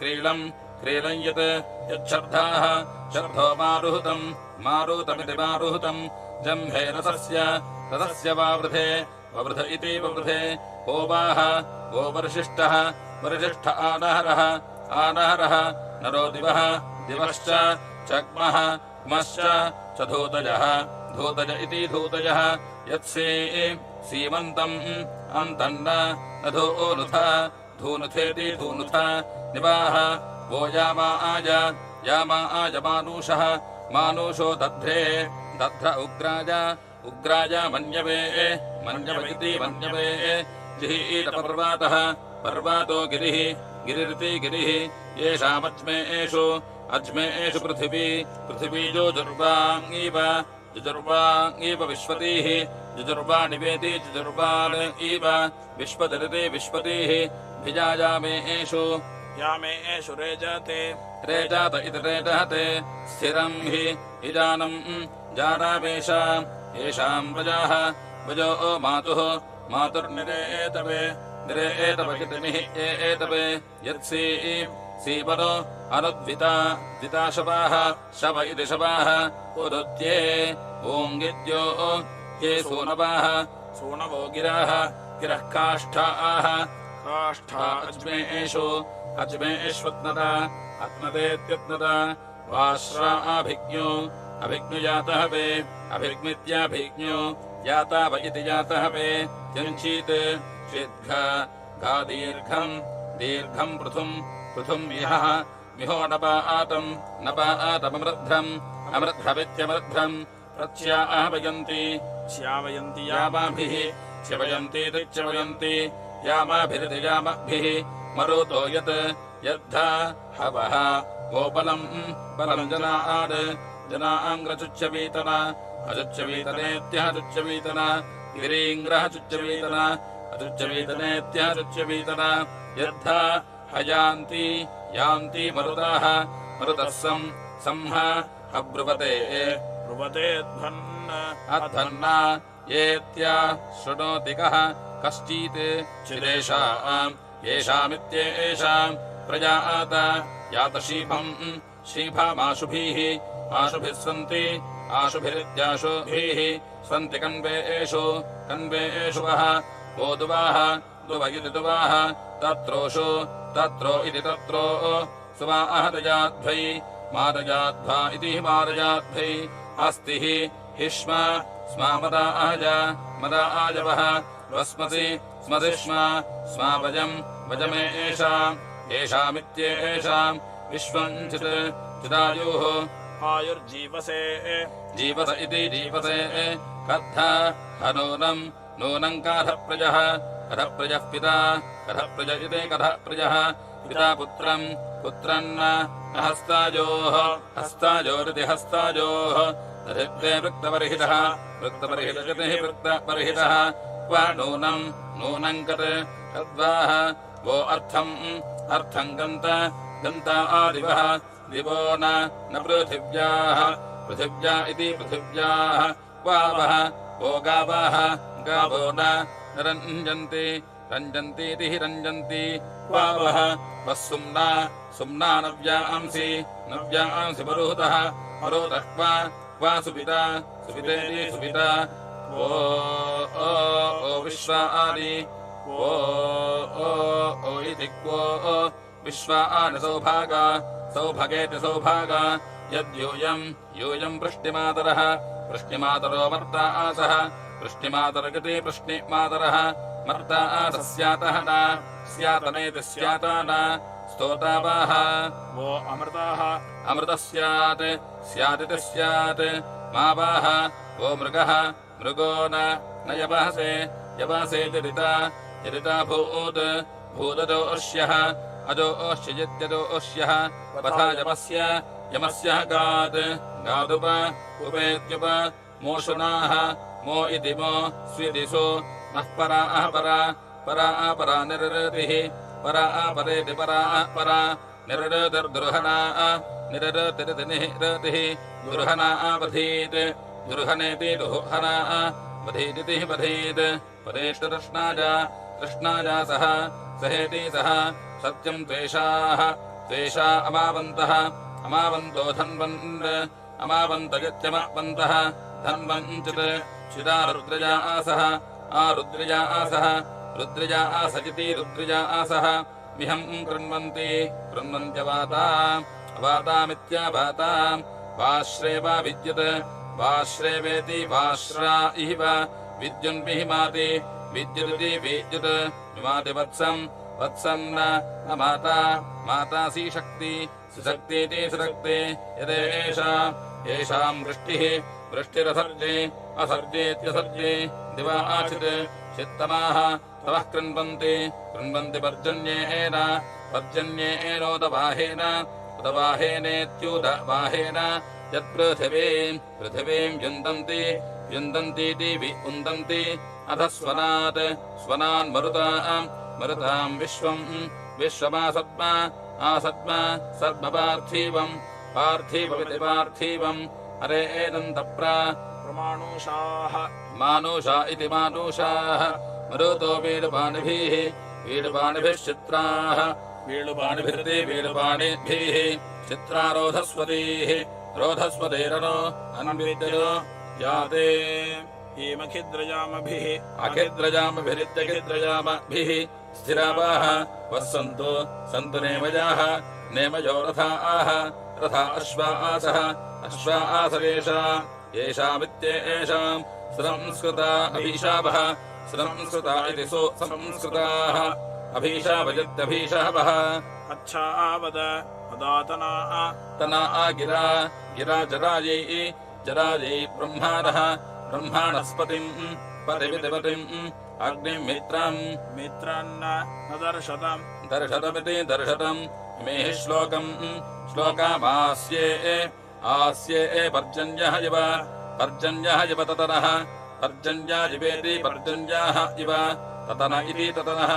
क्रीलम् यच्छर्धाः शर्धो मारुतमिति मारुतम् जम्भे रथस्य ववृध इति ववृधे गोवाः गोवर्षिष्ठः वर्षिष्ठ आनहरः नरो दिवश्च चग्मः च धूतजः धूतज इति धूतयः यत्से सीमन्तम् अन्तन्न न धूनुथ धूनुथेति धूनुथ निवाह वो यामाज यामाज मानुषः मानुषो दध्रे दध्र उग्राय मन्यवे मन्यवेति मन्यवे जिहीतपर्वातः पर्वातो गिरिः गिरिरिति गिरिः येषामज्मेषु अज्मेषु पृथिवी जुजुर्वाङ्गीव जुजुर्वाङ्गीव विश्वतीः जुजुर्वाणिवेति जुजुर्वान् इव विश्वतिरिति विश्वतीः भिजायामेषु यामेषु रेजते रेजात इति रेजहते स्थिरम् हि इजानम् जानावेश येषाम् प्रजाः वजो मातुः मातुर्निरेतवे निरेतवकितिमिः एतवे यत्सी सीवनो अनुद्विता द्विताशवाः शव इति शवाः उदुत्ये ओङ्गिद्यो ये सूनवाः सूनवो गिराः गिरः काष्ठाः काष्ठा अज्मेषु अज्मेष्वत्नता अत्नतेत्यत्नता वाश्राभिज्ञो अभिज्ञुजातः वे अभिज्ञित्याभिज्ञो जाता व इति जातः वे त्यञ्चीत् शीद्घ घादीर्घम् दीर्घम् पृथुम् इहः मिहो नपातमृद्धम् अमृद्धमित्यमृद्धम् प्रत्यावयन्ति श्यावयन्ति यामाभिः श्यवयन्तीति च्यवयन्ति यामाभिरिति यामभिः मरुतो यत् यद्धा हवः गोपलम् बलम् जनाङ्ग्रचुच्यवीतन अचुच्यवीतनेत्यचुच्यवीतन गिरीङ्ग्रः चुच्यवीतन अचुच्यवीतनेत्यचुच्यवीतन यद्धा हयान्ति यान्ति मरुताः मरुतः संह अब्रुवते ब्रुवते अध्वन्न येत्या शृणोति कः कश्चित् चिदेषाम् येषामित्येषाम् प्रजात यात शीभामाशुभिः आशुभिः सन्ति आशुभिरित्याशुभिः सन्ति कन्वेषु वः वो दुवाः दुव इति दुवाः तत्रोषु तत्रो इति तत्रो सुवाहदजाध्वै मादजाध्वा इति मादजाध्वै अस्ति हि स्मा मदाजवः वस्मसि स्मावजम् वजमेषाम् येषामित्येषाम् विश्वम् चिदायुः आयुर्जीवसे जीवस इति जीवसे कद्धा नूनम् काधप्रजः कधप्रजः पिता कधप्रज इति कधप्रजः पिता पुत्रन्न हस्ताजोरिति हस्ताजोः दधित्वे वृक्तपरिहितः वृक्तपरिहितजतिः वृक्तपरिहितः क्व नूनम् कत् तद्वाह वो अर्थम् गन्त आदिवः दिवो न पृथिव्या इति पृथिव्याः वावः वो गावाः गावो न रञ्जन्तीति हि रञ्जन्ति वावः वः सुम्ना नव्यांसि मरुतः क्वा सुपिता सुपितेति सुपिता ओ विश्वानि ओ इति क्वो विश्वानि सौभागेति सौभागा यद्यूयम् वृष्टिमातरो मर्ता आसः वृष्टिमातरगति वृष्टिमातरः मर्ता आसः स्यातः न स्यातनेति स्याता न स्तोतावाः वो अमृताः अमृतः स्यादिति स्यात् मावाः वो मृगः मृगो न यवासेति ऋता भूदजोऽश्यः अजोऽश्यजित्यजोऽश्यः पथा यमस्य गादुप उपेत्युप मोषुणाः मो इति मो स्विदिषु नः परा निरृतिः परा परेति परा निरृतिर्दुर्हना निरृतिः दुर्हना वधीत् दुर्हनेति दुर्हना वधीदिति वधीत् परेषु तृष्णाजा सह सहेति सह सत्यम् त्वेषा अमावन्तो अमावन्तयत्यमावन्तः धन्वञ्चित् चिदा रुद्रजा आसः आरुद्रजा आसः रुद्रजा आसजिति रुद्रजा आसः मिहम् कृण्वन्त्यवातामित्यावाताम् वाश्रेव विद्युत् वाश्रेवेति वाश्रा इव विद्युन्मिहिमाति विद्युदिति विद्युत् मिमाति वत्सम् वत्सम् न माता माता सीशक्ति सुशक्तीति सुशक्ति यदेषा येषाम् वृष्टिः वृष्टिरसर्जे असर्जेत्यसर्जे दिवा आचित् चित्तमाः तवः कृण्वन्ति कृण्वन्ति पर्जन्येन पर्जन्येनोदवाहेन उदवाहेनेत्युदवाहेन यत्पृथिवीम् पृथिवीम् युन्दन्ति युन्दन्तीति विउन्दन्ति अधः स्वनात् स्वनान्मरुताम् मरुताम् विश्वम् विश्वमासद्म आसद्म सद्म पार्थिवम् पार्थिवमिति पार्थिवम् हरे प्रमाणुषाः मानुषा इति मानुषाः मरुतो वीडुपाणिभिः वीडुपाणिभिः चित्राः वीडुपाणिभिरिति वीडुपाणिभिः चित्रा रोधस्वतीः रोधस्वतीरनो अन्विद्यो याते हेमखिद्रजामभिः अखिद्रजामभिरित्यखिद्रजामभिः स्थिरावाः वस्सन्तु सन्तु नेमजाः नेमजो रथाः रथा अश्वासः अश्वासरेषा येषामित्येषाम् संस्कृता अभीशावः संस्कृता इति संस्कृताः अभीशावयत्यभीशावः अच्छावद अदातना तना गिरा गिरा जरायै जरायै ब्रह्माणः ब्रह्माणस्पतिम् पतिमितिपतिम् अग्निम् मित्रम् मित्रन्न दर्शतम् दर्शतमिति दर्शतम् इमेः श्लोकम् श्लोकामास्ये आस्ये पर्जन्यः इव पर्जन्यः इव ततनः पर्जन्या इवेति पर्जन्याः इव ततन इति ततनः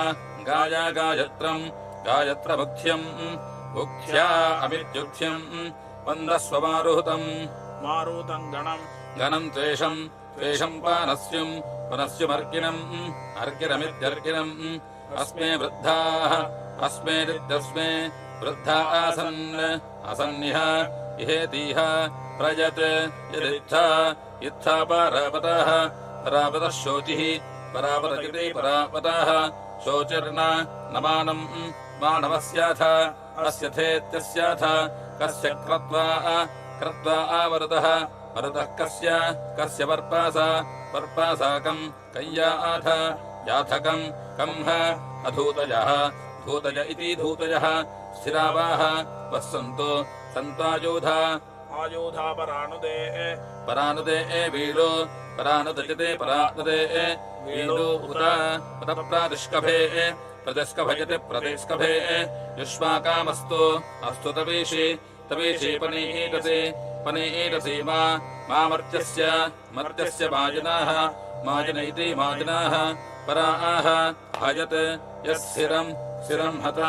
गाया गायत्रम् गायत्रमुख्यम् मुख्या अमित्युख्यम् वन्दस्वमारुहतम् मारुतम् गणम् गणम् त्वेषम् त्वेषम् पानस्युम् पुनस्युमर्किणम् अर्किणमित्यर्किणम् अस्मे वृद्धाः अस्मेरित्यस्मे वृद्धा आसन् असन्निह इहेतीह प्रयत् यदित्था इत्था परापतः परापतः शोचिः परापतकिति परापतः शोचिर्न न मानम् मानवस्याथ अस्यथेत्यस्याथ कस्य क्रत्वा आवरुतः वरुतः कस्य कस्य पर्पासा पर्पासाकम् कय्याथ याथकम् कम्ह अधूतयः धूतय इति धूतयः स्थिरावाः वस्सन्तु सन्त्वायूधा आयोधा परानुदे परानुदे वीडो परानुदजते परानुदे वीडो उत प्रातिष्कभे प्रतिष्कभयति प्रतिष्कभे युष्माकामस्तु अस्तु तवीषि तवीषि पनीतसे पनीतसे मा मर्त्यस्य मर्त्यस्य माजिनाः माजिन इति माजिनाः पराः हयत् यस्थिरम् स्थिरम् हत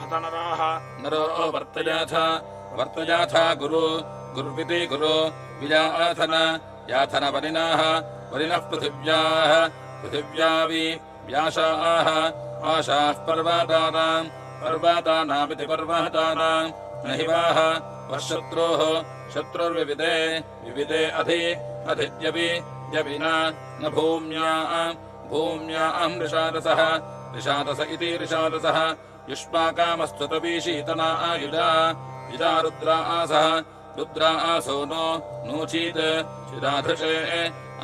हतनराः नरो वर्तयाथ वर्तयाथ गुरु गुर्विति गुरु वियाथन याथन वरिनाः वरिनः पृथिव्याः पृथिव्यावि व्यासाः आशाः पर्वतानाम् पर्वतानामिति पर्वतानाम् नहिवाः वशत्रोः शत्रुर्विविदे विविदे अधिद्यवि यविना न भूम्याम् ऋषादसः ऋषादस इति ऋषादसः युष्माकामस्तु तवीशीतना आयुधा युधा रुद्रा आसः रुद्रा आसो नोचीत् चिदाधृषे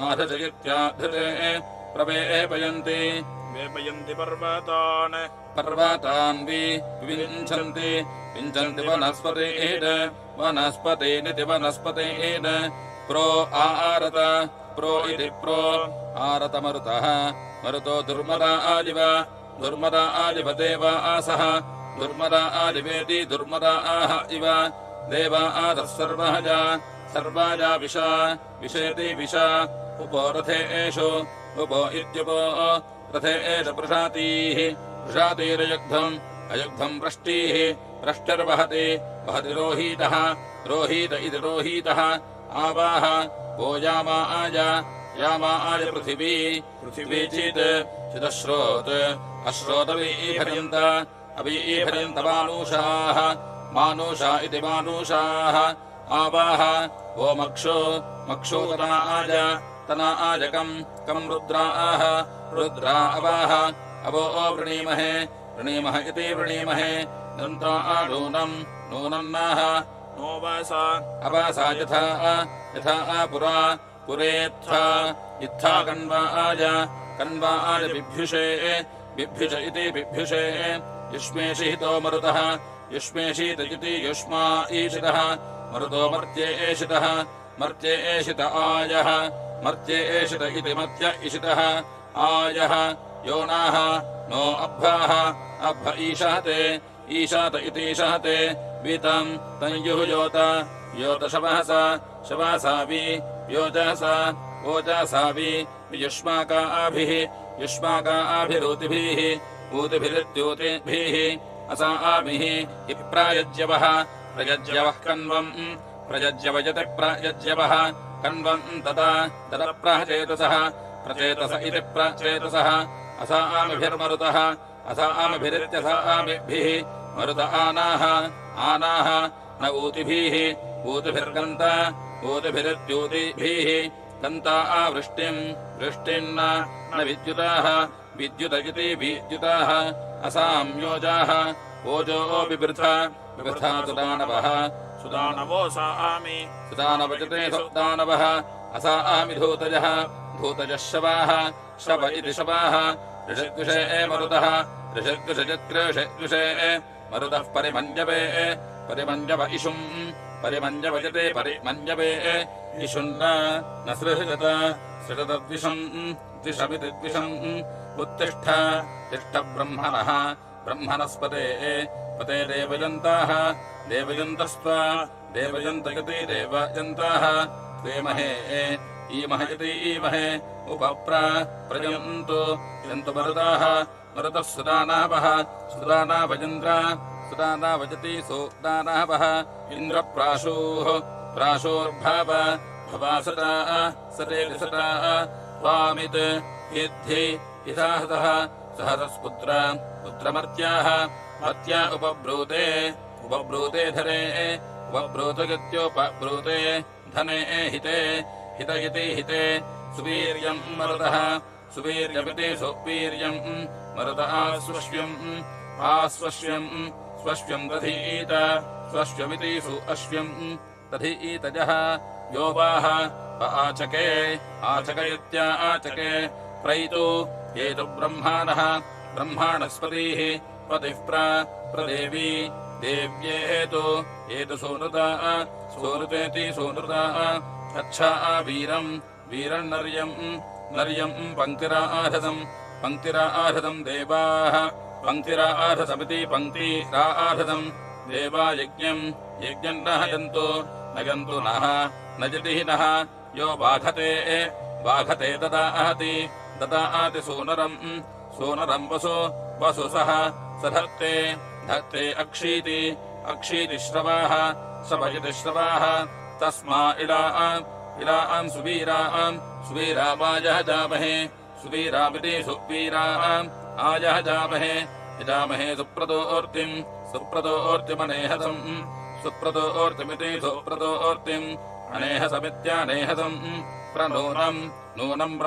आधृषयित्याधृषे प्रवेपयन्ति वेपयन्ति पर्वतान् पर्वतान् विविञ्छन्ति विञ्छन्ति वनस्पतेनिति वनस्पतेन प्रो आरत प्रो इति प्रो आरत मरुतः मरुतो दुर्मदा आदिव दुर्मदा आदिव देवा आसः दुर्मदा आदिवेति दुर्मदा आह इव देवा आदः सर्वाजा विषा विषेति विषा उपो रथे एषु उपो इत्युपो रथे एष प्रशातीः प्रशातीरयुग्धम् अयुग्धम् वृष्टिः वृष्टिर्वहति वहति रोहीतः रोहीत इति रोहीतः आवाह वो यामा आय पृथिवी पृथिवी चिदश्रोत् अश्रोतवीभर्यन्त अवीभर्यन्त मानुषाः मानुषा इति मानुषाः आवाह वो मक्षो तना आजकम् कम् रुद्राः रुद्रा अवाह अवो वृणीमहे वृणीमः इति वृणीमहे दन्ता नूनम् नाह नो वास अवासा यथा पुरा पुरेत्था इत्था कण्वाय बिभ्युषे इति बिभ्युषे युष्मेषितो मरुतः युष्मेषीत इति युष्मा ईशितः मरुतो मर्त्ये एषित आयः मर्त्ये एषित इति मर्त्य इषितः आयः योनाः नो अभ्वाः अभ्व ईशात इति ईशहते वीतम् तञ्युः योत शवासा वि ओजसा वि युष्माकाभिरूतिभिः ऊतिभिरित्यूतिभिः असा आमिः इप्रायज्यवः कण्वम् प्रयज्यवयति प्रयज्यवः कण्वम् तदा प्रचेतस इति प्रचेतसः असा आमिभिर्मरुतः असा आमिभिरित्यसा आमिभिः मरुत आनाः न ऊतिभिर्गन्ता ऊतिभिरित्यूतिभिः गन्ता वृष्टिन्न न विद्युत इति विद्युताः असाम् योजाः ओजो बिभृथा सुदानवो सा आमि सुदानवजते सुदानवः असा आमि धूतजः शवाः शव इति शवाः ऋषद्विषे मरुतः ऋषद्विषे मरुतः परिमञ्जव इषुम् परिमञ्जवजते परिमञ्जवे इषुन्न न सृजतद्विषम् द्विषमिति द्विषम् उत्तिष्ठ ब्रह्मणस्पते पते देवयन्ताः देवयन्तस्त्वा देवयन्तयति देवयन्ताः त्वेमहे ईमहे प्रजन्तु यन्तु मरुतः सुदानावः सुदानावजति सुदानावः इन्द्रप्राशोर्भाव भवासता सतेसता त्वामित् यद्धि इदाहतः पुत्रमर्त्याः मर्त्या उपब्रूते धरे उपब्रूतगत्योपब्रूते धने हिते हिते सुवीर्यम् मरुतः सुवीर्यमिति सुवीर्यम् मरुत स्वश्व्यम् दधीत स्वश्व्यमिति सुअश्व्यम् दधीतजः योवाः आचके इत्याचके प्रैतु येतु ब्रह्माणस्पतिः पतिः प्रदेवी देव्येतु सोनृतेति सोनृता अच्छा वीरम् नर्यम् पङ्क्तिराधतम् देवाः पङ्क्तिराधतमिति पङ्क्तिराधतम् देवा यज्ञम् नयन्तु नः नजति नः यो बाधते ददाति सोनरम् वसु सः स धत्ते अक्षीति श्रवाः सभजति श्रवाः तस्मा इलाम् सुवीरामायः जामहे सुवीरामिति सुवीराम् आयः जामहे यजामहे सुप्रतोर्तिमनेहसम् सुप्रतोर्तिमिति सुप्रतोर्तिम् अनेहसमित्यानेहसम् नूनम्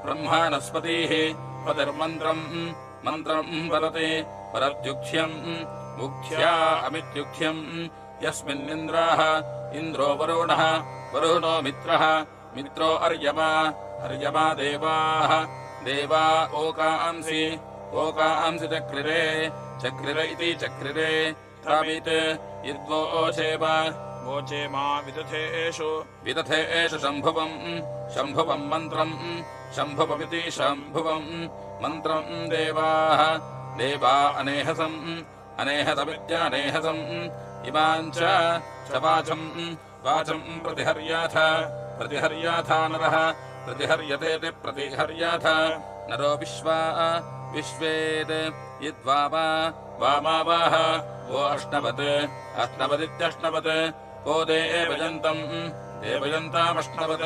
ब्रह्माणस्पतिः पतिर्मन्त्रम् वदति परद्युक्ष्यम् मुख्या अमित्युक्ष्यम् यस्मिन्निन्द्राः इन्द्रो वरुणो मित्रो अर्यमा देवा ओकांसि चक्रिरे इति चक्रिरे तावित् वोचे मा विदथेषु शम्भुवम् मन्त्रम् शम्भुवमिति शम्भुवम् मन्त्रम् देवा अनेहसमित्यानेहसम् इमाम् च वाचम् प्रतिहर्याथा नरः प्रतिहर्यतेति प्रतिहर्याथ नरो विश्वेत् यद्वामा वामावाह वो अष्टवदित्यष्टवत् को देवयन्तामष्टवत्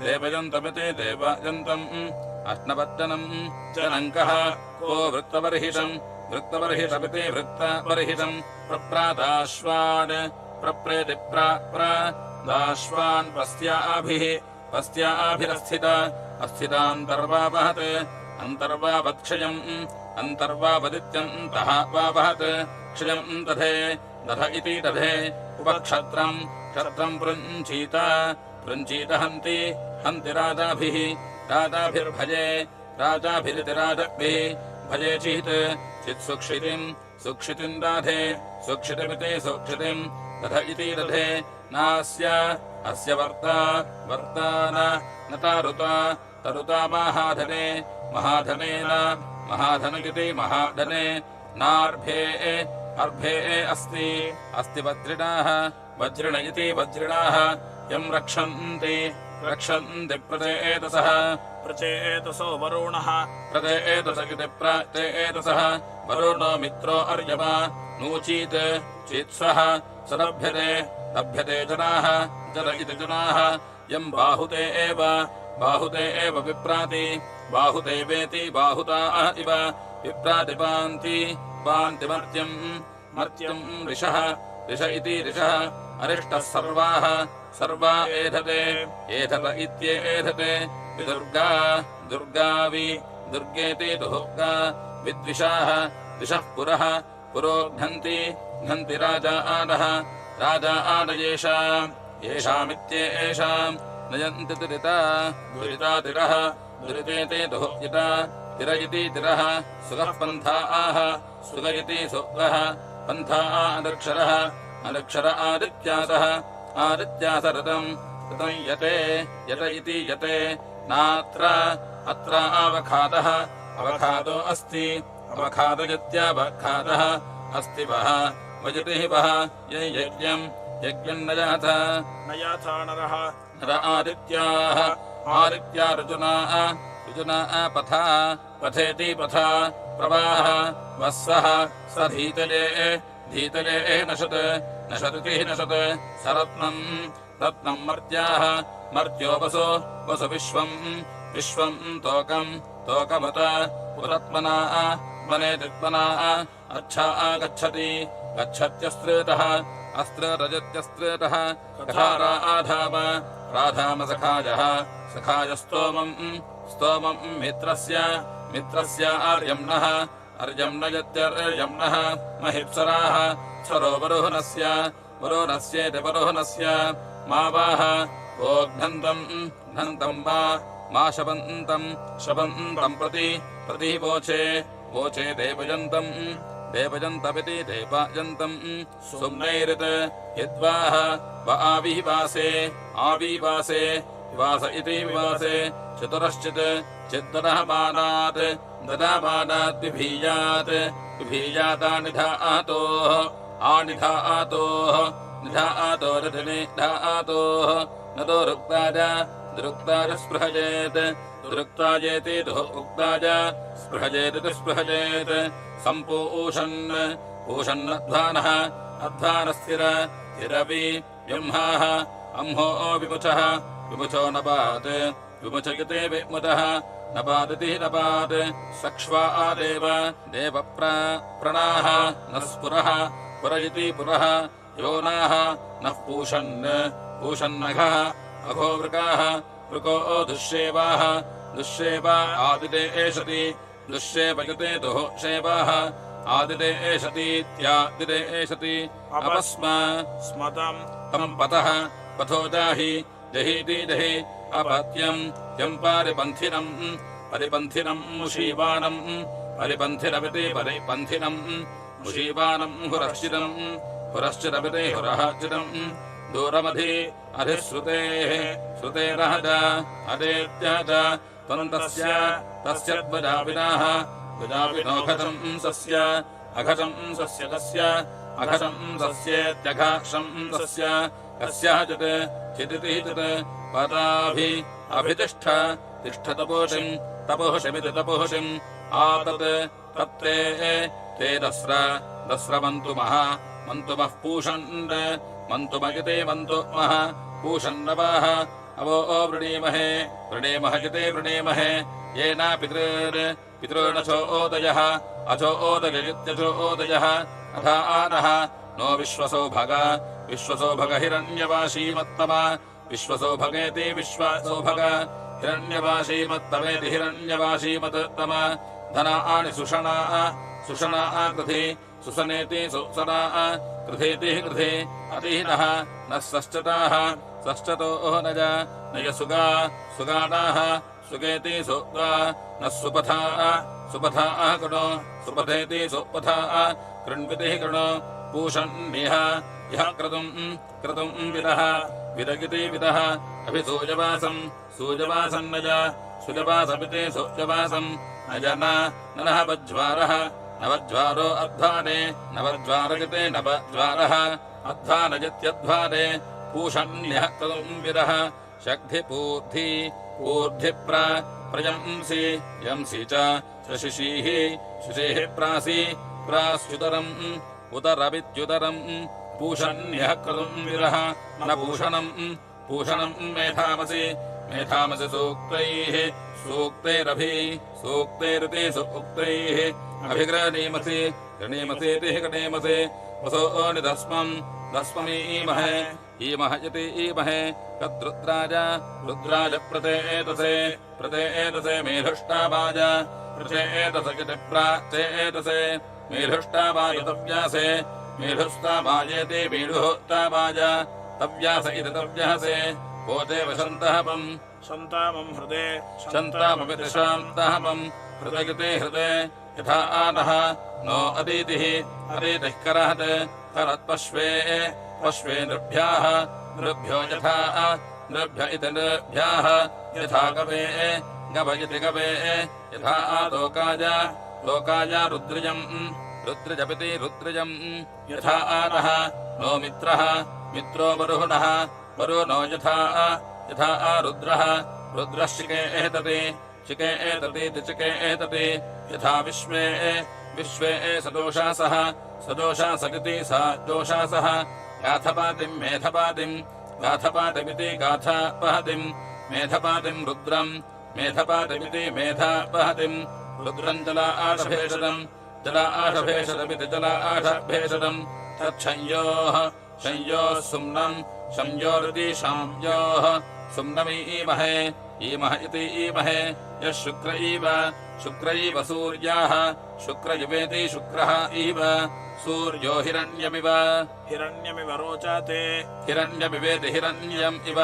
देवयन्तमिति देवयन्तम् अष्टवज्जनम् जनङ्कः को वृत्तवर्हितमिति वृत्तवर्हितम् प्रप्रादाश्वान् प्रप्रेति दाश्वान् पस्त्याभिरस्थितान्तर्वावहत् अन्तर्वावत्क्षयम् अन्तर्वावदित्यन्तः वावहत् क्षयम् दध इति दधे उपक्षत्रम् क्षत्रम् पृञ्चीत पृञ्चीत हन्ति हन्ति राजाभिः राजाभिर्भजे राजाभिरिति राजभिः भजे चित् चित्सुक्षितिम् सुक्षितिम् दाधे सुक्षितिमिति सुक्षितिम् दध इति दधे नास्य अस्य वर्ता वर्तान न तारुता तरुता महाधने महाधनेन महाधनगिति महाधने नार्भे अर्भे अस्ति अस्ति वज्रिणाः वज्रिण इति वज्रिणाः यम् रक्षन्ति रक्षन्ति प्रचेतसः प्रचेतसो वरुणः प्रचेतस इति प्रचेतसः वरुणो मित्रो अर्यमा नूचीत् चीत्सः स लभ्यते लभ्यते जनाः जन इति जनाः यम् बाहुते एव विप्राति बाहुते वेति बाहुताः इव विप्राति पान्ति पान्ति मर्त्यम् मर्त्यम् ऋषः ऋष इति ऋषः अरिष्टः सर्वाः सर्वा एधते एधत इत्येधते विदुर्गा दुर्गावि दुर्गेति दुर्गा विद्विषाः दिशः पुरः पुरो घ्नन्ति घ्नन्ति राजा आदः राजा आदयेषाम् येषामित्येषाम् नयन्ति दुरिता दुरिता तिरः दुरितेति दुहिता तिर इति तिरः सुगः पन्था आह सुग इति सुगः पन्था अदक्षरः अदक्षर आदित्यासः आदित्यास रतम् रतम् यते यत इति यते नात्र अत्र अवखादः अवखादो अस्ति अवखादयत्यावखादः अस्ति वः वजतिः वः यज्ञम् यज्ञम् नयाथ नयाथा नरः नर आदित्याः आदित्या ऋजुना ऋजुना पथा पथेति पथा प्रवाह वस्सः स धीतले धीतले नशत् नशतिः नशत् सरत्नम् रत्नम् मर्त्याः मर्त्यो वसु वसु विश्वम् विश्वम् तोकम् तोकमत पुरत्मना वनेतित्मना अच्छा गच्छति गच्छत्यस्त्रेतः अस्त्ररजत्यस्त्रेतः कथारा आधाम राधाम सखायः सखायस्तोमम् स्तोमम् मित्रस्य मित्रस्य आर्यम्नः अर्यम्नयत्यर्यम्नः महिप्सराः स्वरो वरुहनस्य वरुहनस्येति वरुहनस्य मावाः ओघ्नन्तम् घ्नन्तम् मा शपन्तम् शपन्तम् प्रति वोचे वोचे देवयन्तम् देवयन्तमिति देवयन्तम् सुम्नैरित् यद्वाह व आविवासे आविवासे विवास इति विवासे चतुरश्चित् चिद्दनहमानात् ददामानाद्विभीयात् विभीयातानिधातोः आनिधातोः निधातोरधिनिधातोः नतो रुक्ताज दुरुक्ताज स्पृहजेत् दुरुक्ताजेति दुरुक्ताज स्पृहजेदिति स्पृहजेत् सम्पूषन् पूषन्नध्वानः अध्वानस्थिर स्थिरवि ब्रह्माः अम्हो विमुचः विमुचो नपात् विमुचयते विमुतः नपादिति नपात् सक्ष्वा आदेव देव प्रणाः नः स्फुरः पुर इति पुरः योनाः नः पूषन् पूषन्नघः अघो वृकाः वृको दुःशेवाः दुःशेवा आदिते एषति दुःशेवयते दुःशेवाः आदिते एषतीत्यादिते एषति अपस्म स्मतम् तम् पतः पथो जाहि जहीति जहि अपत्यम् यम् पारिपन्थिनम् परिपन्थिनम् मुषीवाणम् परिपन्थिरमिति परिपन्थिनम् मुषीवाणम् हुरश्चितम् हुरश्चिरमिति हुरश्चितम् दूरमधि अधिश्रुतेः श्रुतेरहज अदेत्यज त्वन्तस्य तस्य ध्वजाविनाः ध्वजाविनोघटम् सस्य अघटम् सस्य तस्य अघटम् सस्येत्यघाक्षम् सस्य कस्याचित् चिदिति चित् पदाभि अभितिष्ठ तिष्ठ तपोषिम् तपोषिमिति तपोषिम् आतत् तत्ते ते दस्र मन्तुमः मन्तुमः पूषन् मन्तुमगिते मन्तुमः पूषन्नवाः अवो वृणीमहे वृणीमः जिते वृणीमहे येना पितॄनशो ओदयः अचो ओदयजित्यचो ओदयः अथा आनः नो विश्वसो भग हिरण्यवाशीमत्तम विश्वसो भगेति विश्वसो भग हिरण्यवाशीमत्तमेति हिरण्यवाशीमत्तम धना आनि सुषणा सुषणा कृधि सुसनेति सुसना कृधेतिः कृधे अतीनः नः षष्ठताः षष्ठतो नज नय सुगा सुगानाः सुगेति सुगा नः सुपथाः सुपथाः कृणो सुपथेति सुपथाः कृण्वितिः कृणो पूषण्यः यः क्रतुम् विदः विदगिति विदः अभिसूजवासम् सूजवासम् नज सुजवासमिति सूजवासम् नज ननः वज्वारः नवज्वारो अध्वाने नवज्वारगिते नवज्वारः अध्वानजित्यध्वाने पूषण्यः क्रतुम् विदः शक्धिपूर्धि प्रयंसि यंसि च शिशीः शिशीः प्रासि प्रास्युतरम् उदरविद्युतरम् पूषण्यः क्रतुम् विदः न पूषणम् मेधामसि सूक्तैः सूक्तैरिति सूक्तैः अभिगृह्णीमसि गृह्णीमसीति गृह्णीमसि वसो निधस्ममीमहे ईमह इति ईमहे तद्रुद्राज प्रतेतसे मेधुष्टावाज प्रचेतसे प्राचेतसे मेधुष्टावाज तव्यासे मेधुस्तावाजेति मेढुस्तावाज तव्यास इति तव्यासे पोते वसन्तहपम् सन्तामं हृदे शन्तामपि शान्तहपम् हृदयते हृदे यथा आनः नो अदितिः करहत् करत्पश्वे नृभ्याः नृभ्यो यथा नृभ्य इति नृभ्याः यथा गवे इति गवे यथा लोकाय रुद्रजपिति रुद्रजम् यथा आनः नो मित्रः मित्रो वरुणः वरुणो यथा रुद्रश्चिके एतति चिके यथा विश्वे सदोषासः सदोषासगिति सा दोषासः गाथपातिम् गाथपातिमिति गाथापहतिम् मेधपातिम् मेधपातिमिति मेधापहतिम् रुद्रम् जला आषभेषदमिति जला आषभेषदम् तच्छंयोः सुम्नम् संयोरिति शाम्योः सुम्नमीमहे ईमह इति ईमहे यः शुक्र इव सूर्याः शुक्र इवेति शुक्रः इव सूर्यो हिरण्यमिव रोचाते हिरण्यमिवेति हिरण्यम् इव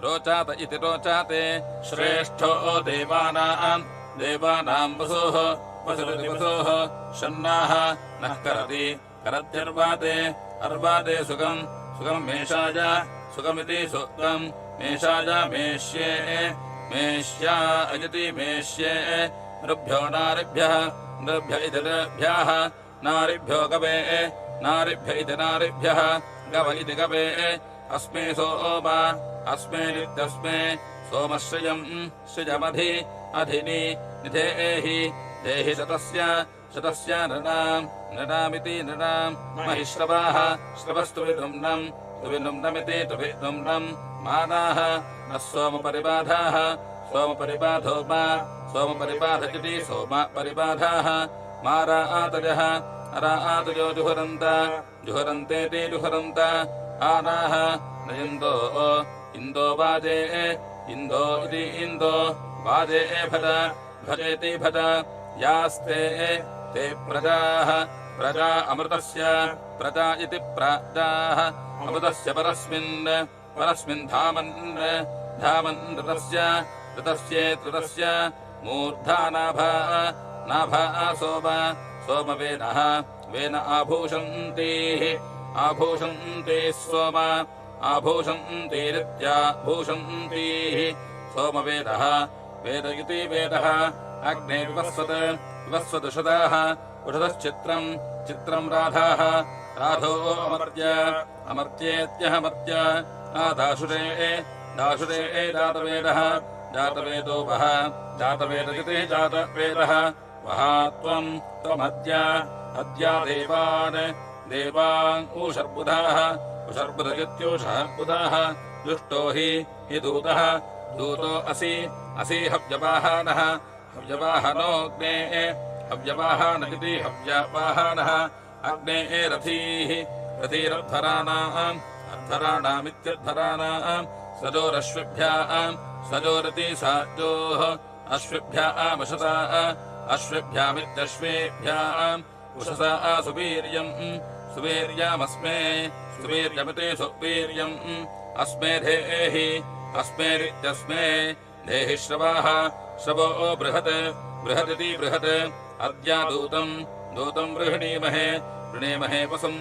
रोचात इति रोचाते श्रेष्ठो देवानाम् वसुः वसुः शन्नाः नः करत्यर्वाते सुगम् सुगमिति सुगम् मेषाय मेष्या अजति मेष्ये नृभ्यो नारिभ्यः नृभ्य इति नृभ्यः नारिभ्यो गवे नारिभ्य इति नारिभ्यः गव इति गवे अस्मे सोमा अस्मेनित्यस्मे सोमश्रियम् श्रियमधि अधिनि निधेहि देहि शतस्य नृणामिति नृणाम् महिश्रवाः श्रवस्तु विदुम्नमिति तुविदुम्नम् मानाः नः सोमपरिबाधाः सोमपरिबाधो मा सोमपरिबाध इति सोमपरिबाधाः मारातयः अरातयो जुहरन्तेति जुहरन्त आनाः न इन्दो वाजे इन्दो इति इन्दो वाजे भजेति भज यास्ते ते प्रजा अमृतस्य प्रजा इति प्राजाः अमृतस्य परस्मिन् धामन् ऋतस्य मूर्धा नाभा सोमवेनः वेन आभूषन्तीः सोम आभूषन्तीरित्याभूषन्तीः सोमवेदः वेद इति वेदः अग्ने विवस्वदुषदाः उषदश्चित्रम् राधाः राधो अमर्त्येत्यहमर्त्य दाशुरे जातवेदो वः जातवेदगिति जातवेदः वहा त्वमद्या देवान् ऊषर्बुधाः उषर्बुधगित्यूषर्बुधाः दुष्टो हि दूतो असि हव्यवाहानः हव्यवाहनोऽग्ने हव्यवाहानगिति हव्यवाहानः अग्ने रथीरद्धराणामित्यद्धराणाम् सजोरश्विभ्याम् साजोः अश्विभ्यामुषसा अश्विभ्यामित्यश्वेभ्याम् उषसा सुवीर्यम् सुवीर्यमस्मे सुवीर्यमिति सुवीर्यम् अस्मे धेहि अस्मेरित्यस्मे धेहि श्रवाः श्रवो बृहत् बृहदिति बृहत् अद्यादूतम् दूतम् वृह्णीमहे वृणीमहे वसुम्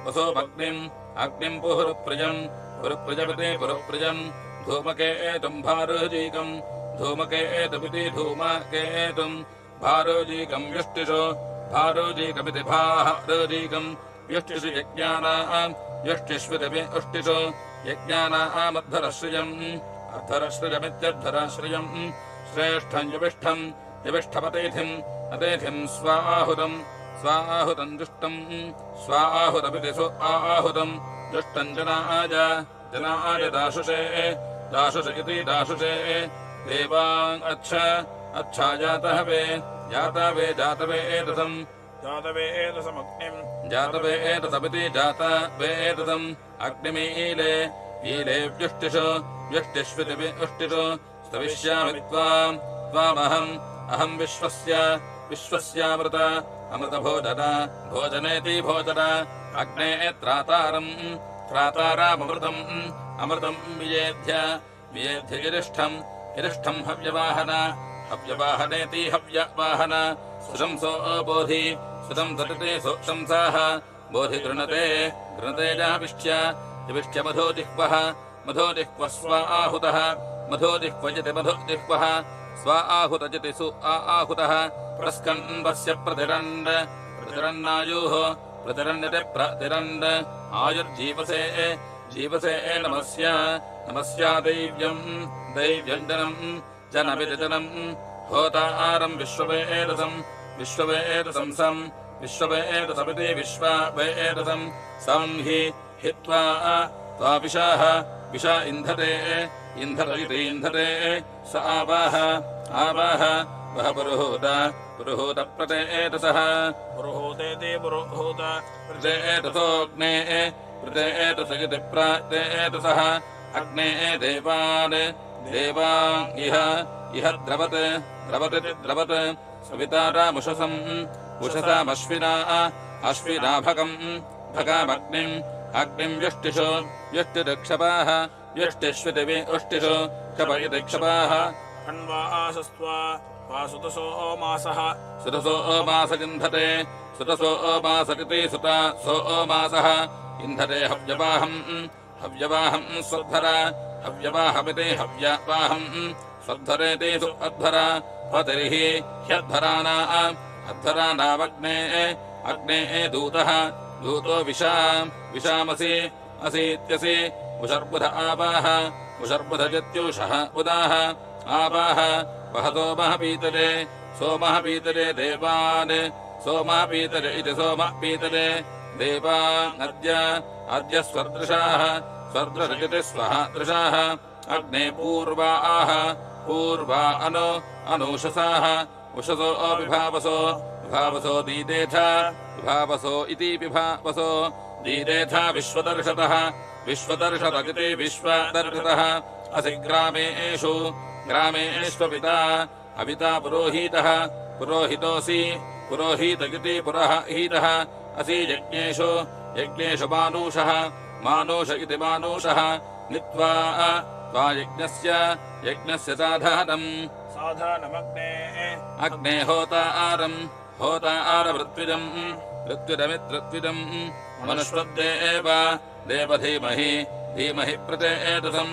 वसोमग्निम् अग्निम् पुरुप्रियम् पुरुप्रियमिति पुरुप्रियम् धूमकेतुम् भारोजीकम् धूमकेतुमिति धूमकेतुम् भारोजीकम् व्यष्टिषो भारोजीकमिति भारोजीकम् व्यष्टिषु यज्ञानाम् व्यष्टिष्विति उष्टिषु यज्ञानामद्धरश्रियम् अद्धरश्रियमित्यद्धरश्रियम् श्रेष्ठम् यविष्ठम् यविष्ठमतेथिम् अतेथिम् स्वाहुतम् स्वाहुतम् दुष्टम् स्वाहुतमिति स्वाहुतम् दुष्टम् जनाय जनाय दाशुषे दाशुष इति दाशुषे देवान् अच्छा जातवे जातवे जातवे एतसम् जातवे एतसमग्निम् जातवे एतसमिति जातवे एतसम् अग्निमीले ईले व्युष्टिषु व्युष्टिष्विति व्युष्टिषु स्तविष्यामि त्वामहम् अहम् विश्वस्यामृत अमृतभोजन भोजनेति भोजन अग्ने त्रातारम् त्रातारामृतम् अमृतम् वियेध्य गिरिष्ठम् हव्यवाहनेति हव्यवाहन सुशंसो बोधि सुशंसति सुशंसाः बोधि गृणते जाविष्ट्य मधोजिह्वः स्वाहुतः मधोजिह्वजति मधोजिह्वः स्वाहुतजति सुआहुतः प्रस्कन्वस्य प्रतिरन्नायुः प्रतिरन्यते प्रतिरन् आयुर्जीवसे जीवसे नमस्या दैव्यम् जनमिति होतारम् विश्ववेदसम् सम् विश्ववेदसमिति विश्ववेदसम् सम् हि त्वा विषा इन्धते इति इन्धते स आवाह वह पुरुहूत प्रतेतसः पुरुहूतेति पुरुहूत प्रतेतसोऽग्ने प्रतेतस इति प्रतेतसः अग्ने देवान् इह द्रवत् सवितारामुषसम् अश्विनाभकम् अग्निम् व्यष्टिषुक्षपाः व्यष्टिष्विति उष्टिषु क्षप इति क्षपाः अन्वासस्त्वा वासुतसो मासः सुतसो मास इन्धते सुतसो मासरिति सुतसो मासः इन्धते हव्यवाहम् हव्यवाहमिति हव्यवाहम् स्वद्धरेति सुअद्धरा पतिर्हि ह्यद्धरानावग्ने अग्ने दूतो विशामसि असीत्यसि उशर्बुध आवाह उशर्बुधजत्युषः उदाह आवाह वहतो महपीतरे सोमः पीतरे देवान् सोमः पीतरे इति सोमः पीतरे देवानद्य स्वर्दृशाः स्वर्दृशजति स्वः दृशाः अग्ने पूर्वा अनूषसाः उषसो विभावसो विभावसो इति विभावसो दीदेथा विश्वदर्शतः विश्वदर्शतगिति विश्वदर्शतः असि ग्रामेष्वपिता अपिता पुरोहितः पुरोहितोऽसि पुरोहितगिति पुरोहितः असि यज्ञेषु मानुष इति मानुषः नीत्वा त्वा यज्ञस्य साधानमग्ने होतारमृत्विदम् मनुष्वद्देव धीमहि प्रतेतसम्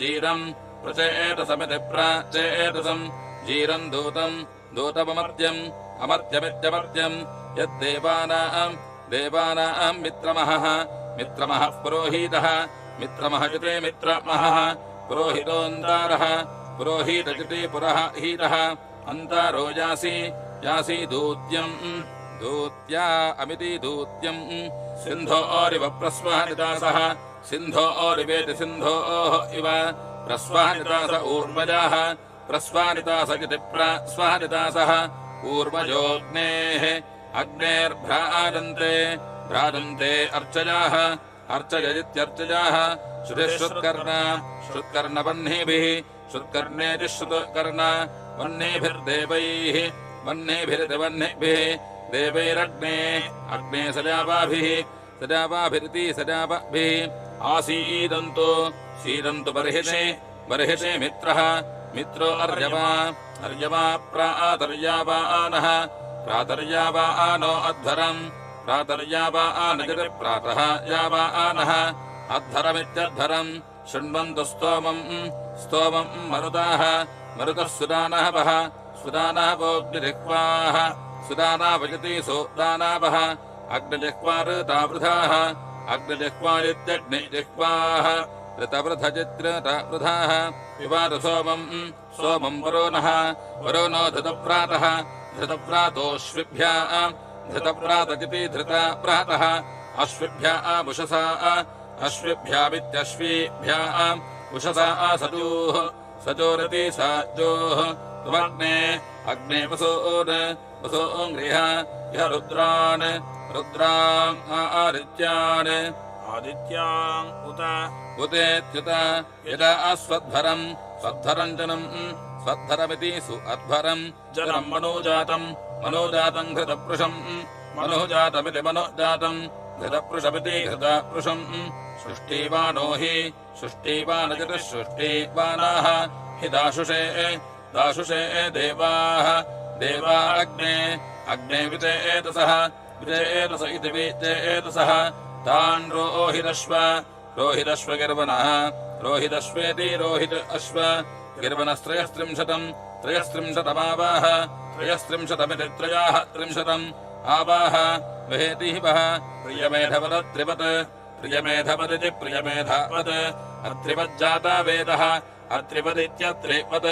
जीरम् प्रतेतसमिति प्रतेतसम् जीरम् दूतममर्त्यमित्यमर्त्यम् यद्देवानाम् मित्रमः पुरोहितः मित्रमः इति मित्रमः पुरोहितोऽन्तारः पुरोहितगिति पुरोहितः अन्तारो यासि दूत्या अमिति दूत्यम् सिन्धोरिव प्रस्वानितासः सिन्धोरिवेति सिन्धोः इव प्रस्वानितास ऊर्वजाः प्रस्वानितास इति प्रस्वानितासः ऊर्वजोऽग्नेः भ्राजन्ते अर्चजाः अर्चयदित्यर्चजाः श्रुत्कर्णवह्निभिः श्रुत्कर्णेति श्रुत्कर्ण वह्निभिर्देवैः वह्निभिरिति वह्निभिः देवैरग्ने अग्ने सजावाभिः सजावाभिरिति सजावाभिः आसीदन्तु सीदन्तु बर्हिषे मित्रः मित्रो अर्यवा प्रातर्यावानः प्रातर्यावानो अध्वरम् प्रातर्यावानगिरि प्रातः यावानः अध्वरमित्यध्वरम् शृण्वन्तु स्तोमम् मरुताः सुदानावः सुदानावोऽग्निजिह्वाः सुदानावयति सुदानावः अग्निजिह्वाऋतावृधाः अग्निजिह्वारित्यग्निजिह्वाः ऋतवृधजित्रवृधाः पिबातु सोमम् वरो नो धृतव्रातोऽश्विभ्याम् धृतव्रातजिति धृतव्रातः अश्विभ्याम् उषसा अश्विभ्यामित्यश्वीभ्याम् उषसा सजोरिति सजोः त्वग्ने अग्ने वसोन् गृह यः रुद्रान् आदित्यान् उतेत्युत यदा अस्वध्वरम् स्वध्वरम् स्वध्वरमिति सुअध्वरम् जनम् मनोजातम् घृतपृषम् मनोजातमिति मनोजातम् घृतपृषमिति घृतपृषम् सृष्टिवानो हि सृष्टिवानजति सृष्टिवानाः हि दाशुषे देवाः अग्ने वितेतसः इति वितेतसः तान् रोहिदश्वगिर्वनः रोहिदश्वेति रोहित अश्व गिर्वनस्त्रयस्त्रिंशतमावाह त्रयस्त्रिंशतमिति त्रयस्त्रिंशतम् आवाह वहेति वः प्रियमेधवदिति प्रियमेधावत् अत्रिवज्जाता वेदः अत्रिवदित्यत्रिवत्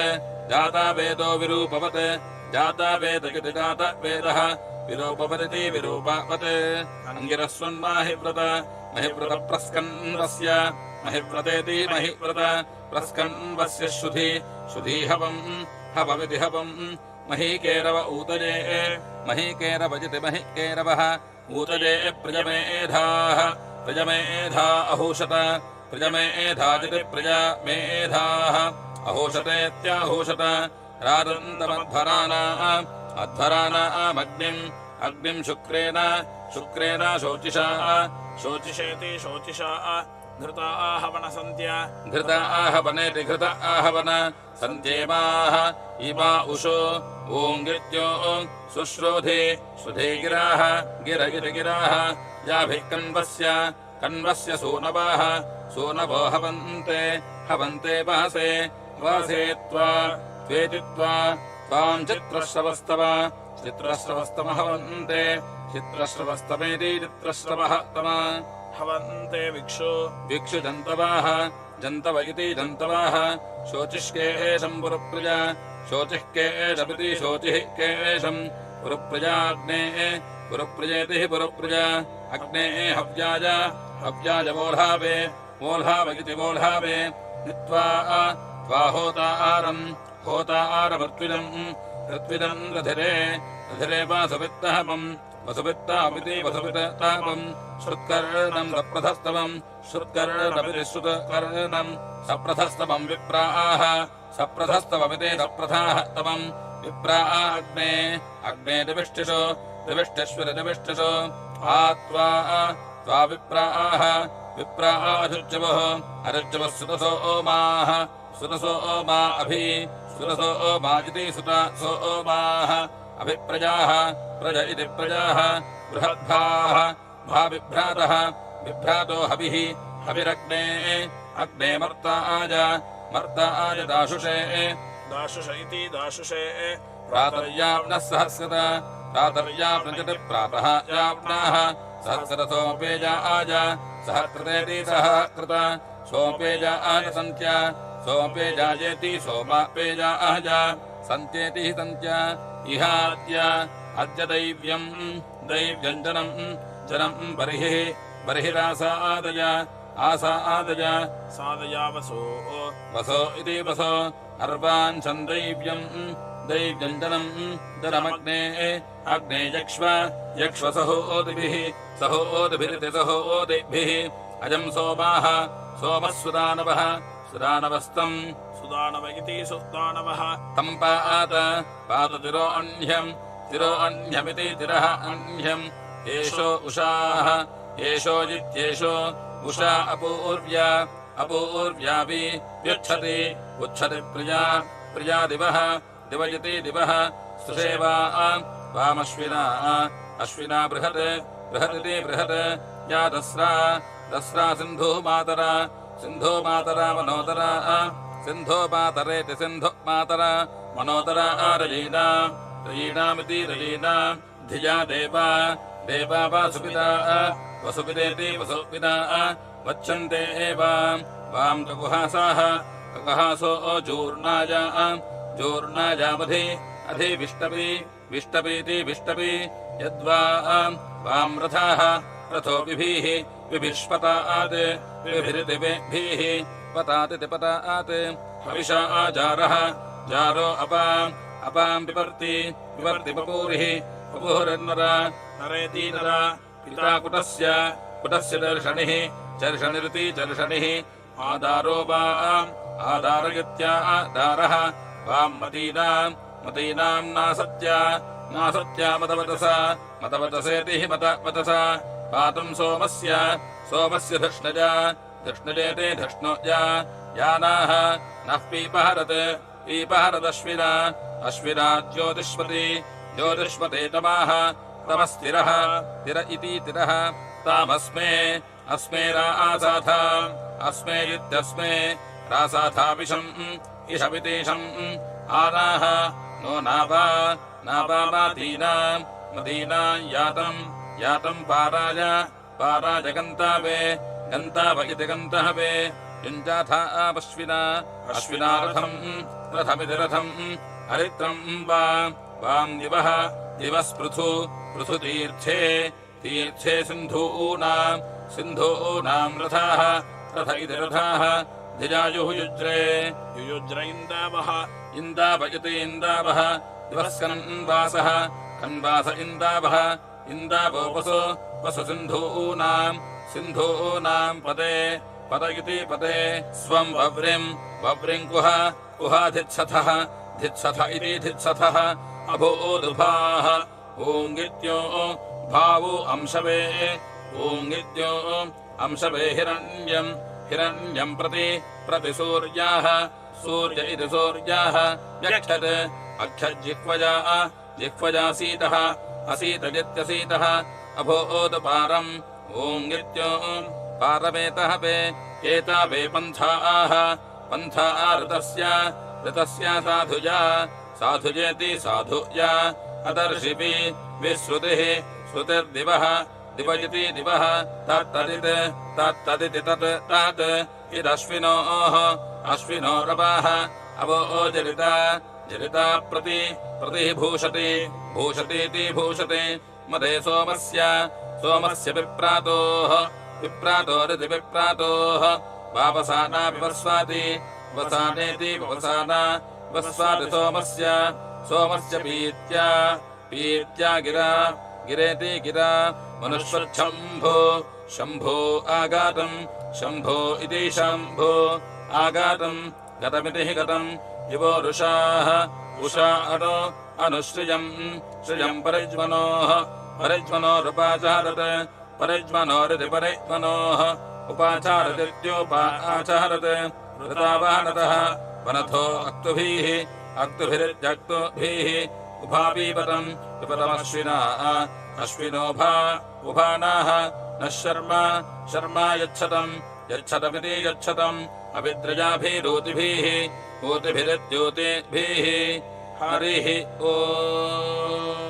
जाता वेदो विरूपवत् जाता वेदगिति जाता वेदः विरूपवदिति विरूपवत् अङ्गिरस्वन्माहिव्रत महिव्रतप्रस्कन्वस्य महिव्रतेति महिव्रत प्रस्कन्वस्य श्रुधी हवमिति हवम् महीकेरव ऊतजे महीकेरवजिति महीकेरवः ऊतजे प्रजमेधा अहूषत प्रजमेधाजिति प्रजमेधाः अहूषतेत्याहूषत राजन्तमध्वराणामग्निम् शुक्रेण शोचिषेति शोचिषा घृता आहवनेति घृत आहवन सन्त्येमाः इमा उषो ओङ्गित्यो सुश्रोधे गिराः गिरगिरिगिराः याभिः कन्वस्य सूनवो हवन्ते वासे त्वेतित्वा त्वाम् चित्रश्रवस्तमहवन्ते चित्रश्रवस्तमेति चित्रश्रवः तमा हवन्ते विक्षु जन्तव इति जन्तवाः शोचिष्केशम् पुरप्रिया शोचिःकेशमिति शोचिः केशम् पुरप्रियेति पुरप्रिया अग्नेः हव्याय वोल्हाव इति वोल्हावे नीत्वा त्वा होतारमृत्विदम् रथिरे वसुवित्तामिति वसुवित्तापम् श्रुत्कर्णम् श्रुत्कर्णमिति श्रुतकर्णम् सप्रथस्तमम् विप्राः सप्रथस्तवमिति सप्रथाः तमम् विप्राः अग्ने दिविष्टिषो त्वा विप्राः अजुज्जवः सुतसो ओमा अभि सुतसो ओमाजिति सुतसो ओमाः अभिप्रजाः प्रज इति प्रजाः बृहद्भाः भाविभ्रातः विभ्रातो हविरग्ने मर्ताय दाशुषे इति दाशुषे प्रातर्याम्नः सहस्रत प्रातर्याम्नजति प्रातः याम्नाः सहस्रतोपेजाय सहकृतेति सहकृत सोपेजाय सन्त्या सोपेजायेति सोमापेजाय सन्त्येति सन्त्या इहाद्य अद्य दैव्यम् जनम् बर्हिरासादय सादया वसो इति वसो अर्वान् सन्दैव्यम् जनमग्ने यक्ष्वसहोदिभिः सहोदिभिरिति सहोदिभिः अजम् सोमः सुदानवस्तम् सुदानव इति सुदानवः तम् पाततिरोऽह्यम् तिरो अन्यमिति तिरः अन्यम् एषो उषाः एषोजित्येषो उषा अपूर्व्या अपूर्व्यापि व्युच्छति उच्छति प्रिया प्रिया दिवः दिवयति दिवः सुषेवा वामश्विना अश्विना बृहत् बृहदिति बृहत् या दस्रा दस्रा सिन्धुमातरा सिन्धुमातरा मनोदरा सिन्धुमातरेति सिन्धुमातरा मनोदरा रयीना रयीणामिति रयीना धिया देवा देवा वासुपिता वसुपितेति वसुपिता वच्चन्ते एव वां ककुहासाः ककुहासो जूर्णाया जूर्णायामधि अधि विष्टपि विष्टपीति विष्टपि यद्वा वां रथाः रथो विभिः विभिष्पतात् विभिरितिभिः पतातिति पतात् हविषा जारः जारो अपाम् अपां पिबर्ति पिबर्ति पपूरिः पपूरिर्नरा नरेति नरा पिता कुटस्य कुटस्य दर्शनिः चर्षणिरिति चर्षणिः आदारो वाम् आदारयत्या आदारः वां मतीनाम् मतीनाम् नासत्या नासत्या मतवतसा मतवतसेति मतवतसा पातुम् सोमस्य सोमस्य धृष्णजा धृष्णजेते धृष्णोजा यानाः नः पीपहरत् पीपहरदश्विना अश्विना ज्योतिष्मति ज्योतिष्मते तमाः तमस्तिरः तिर इति तिरः तामस्मे अस्मे रासाथाम् अस्मे इत्यस्मे रासाथापिशम् इषमितीशम् आनाः नो नावा नावामादीनाम् मदीनाम् यातम् यातम् पाराय पाराय गन्तावे गन्ताव इति गन्तहवे युञ्जाथा अश्विना अश्विना रथम् रथमिति रथम् हरित्रम् वाम् दिवः दिवस्पृथु पृथु तीर्थे तीर्थे सिन्धूनाम् सिन्धूनाम् रथाः रथ इति रथाः धिजायुः युज्रे युयुज्र इन्दावः इन्दाव इति इन्दावः दिवस्कन्वासः कन्वास इन्दावः इन्दावो वसु वसु सिन्धूनाम् सिन्धूनाम् पदे पद इति पदे स्वम् वव्रिम् कुह कुहाधित्सथः धित्सथ इति धित्सथः अभूदुभाः ऊङ्गित्यो भावो अंशवे ऊङ्गित्यो अंशवे हिरण्यम् हिरण्यम् प्रति सूर्याः सूर्य इति सूर्याः व्यक्षत् अक्षज्जिह्वजा जिह्वजासीतः असीतजित्यसीतः अभूदपारम् ऊङ्गित्यो पारमेतः वे एता वे पन्थाः पन्थाः ऋतस्य साधुजा साधुजेति साधुजा अदर्शिपि विश्रुतिः श्रुतिर्दिवः दिवयति दिवः तत्तदित् तत्तदिति तत् तत् इदश्विनोः अश्विनोरवाः अवोजरिता जरिता प्रति भूषति भूषतीति भूषते मदे सोमस्य विप्रातोः विप्रातोरिति विप्रातोः वावसाना विवस्वाति वसानेति वसाना वस्वाति सोमस्य पीत्या गिरा गिरेति गिरा मनुष्वच्छम्भो शम्भो आगातम् शम्भो इति शम्भो आगातम् गतमिति हि गतम् युवो रुषाः उषा अनुश्रियम् श्रियम् परिज्मनोरुपाचारत् परिज्मनोरिति परिज्मनोः उपाचारदित्योपाचारत् ऋतावानतः वनथो अक्तुभिरित्यक्तुभिः उभापीपतम् विपतमश्विना अश्विनोभा उभानाः नः शर्मा यच्छतमिति यच्छतम् अभिद्रजाभिरूतिभिः ऊतिभिरित्यूतिभिः हरिः ओम्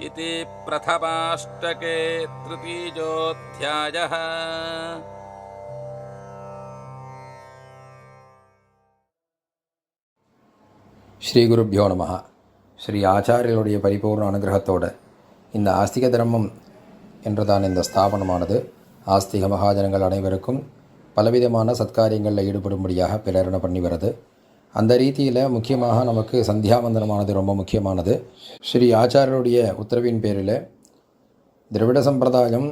इति प्रथमाष्टके तृतीयोऽध्यायः। ஸ்ரீ குருப்யோ நமஹ. ஸ்ரீ ஆச்சாரியர்களுடைய பரிபூர்ண அனுகிரகத்தோடு இந்த ஆஸ்திக தர்மம் என்றுதான் இந்த ஸ்தாபனமானது ஆஸ்திக மகாஜனங்கள் அனைவருக்கும் பலவிதமான சத்காரியங்களில் ஈடுபடும்படியாக பிரேரணை பண்ணி வருது. அந்த ரீதியில் முக்கியமாக நமக்கு சந்தியாவந்தனமானது ரொம்ப முக்கியமானது. ஸ்ரீ ஆச்சாரியருடைய உத்தரவின் பேரில் திராவிட சம்பிரதாயம்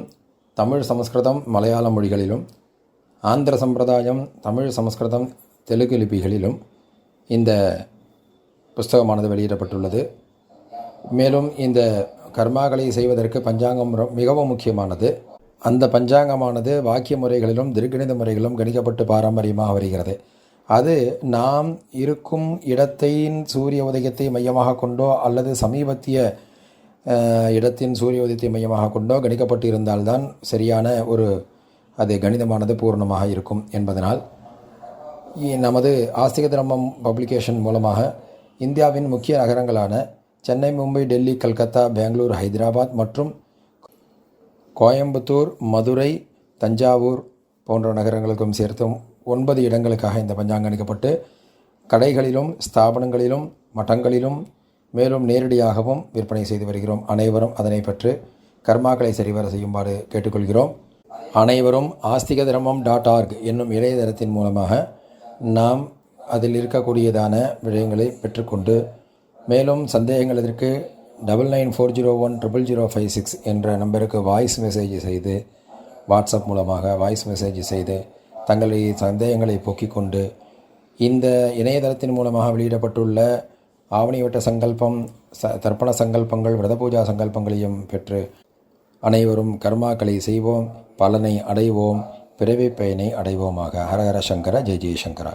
தமிழ் சமஸ்கிருதம் மலையாள மொழிகளிலும், ஆந்திர சம்பிரதாயம் தமிழ் சமஸ்கிருதம் தெலுங்கு லிபிகளிலும் இந்த புஸ்தகமானது வெளியிடப்பட்டுள்ளது. மேலும் இந்த கர்மாக்களை செய்வதற்கு பஞ்சாங்கம் மிகவும் முக்கியமானது. அந்த பஞ்சாங்கமானது வாக்கிய முறைகளிலும் திருக்கணித முறைகளிலும் கணிக்கப்பட்டு பாரம்பரியமாக வருகிறது. அது நாம் இருக்கும் இடத்தின் சூரிய உதயத்தை மையமாக கொண்டோ அல்லது சமீபத்திய இடத்தின் சூரிய உதயத்தை மையமாக கொண்டோ கணிக்கப்பட்டு இருந்தால்தான் சரியான ஒரு அது கணிதமானது பூர்ணமாக இருக்கும் என்பதனால் நமது ஆஸ்திக தர்மம் பப்ளிகேஷன் மூலமாக இந்தியாவின் முக்கிய நகரங்களான சென்னை, மும்பை, டெல்லி, கல்கத்தா, பெங்களூர், ஹைதராபாத் மற்றும் கோயம்புத்தூர், மதுரை, தஞ்சாவூர் போன்ற நகரங்களுக்கும் சேர்த்தும் 9 இடங்களுக்காக இந்த பஞ்சாங்கம் கணிக்கப்பட்டு கடைகளிலும் ஸ்தாபனங்களிலும் மட்டங்களிலும் மேலும் நேரடியாகவும் விற்பனை செய்து வருகிறோம். அனைவரும் அதனை பெற்று கர்மாக்களை சரிவர செய்யுமாறு கேட்டுக்கொள்கிறோம். அனைவரும் ஆஸ்திக தர்மம் .org என்னும் இணையதளத்தின் மூலமாக நாம் அதில் இருக்கக்கூடியதான விஷயங்களை பெற்றுக்கொண்டு மேலும் சந்தேகங்கள் இதற்கு 9940100056 என்ற நம்பருக்கு வாய்ஸ் மெசேஜ் செய்து வாட்ஸ்அப் மூலமாக வாய்ஸ் மெசேஜ் செய்து தங்களுடைய சந்தேகங்களை போக்கிக் கொண்டு இந்த இணையதளத்தின் மூலமாக வெளியிடப்பட்டுள்ள ஆவணி வட்ட சங்கல்பம், தர்ப்பண சங்கல்பங்கள், விரத பூஜா சங்கல்பங்களையும் பெற்று அனைவரும் கர்மாக்களை செய்வோம், பலனை அடைவோம், பிறவி பயனை அடைவோமாக. ஹரஹர சங்கர, ஜெய் ஜெய் சங்கரா.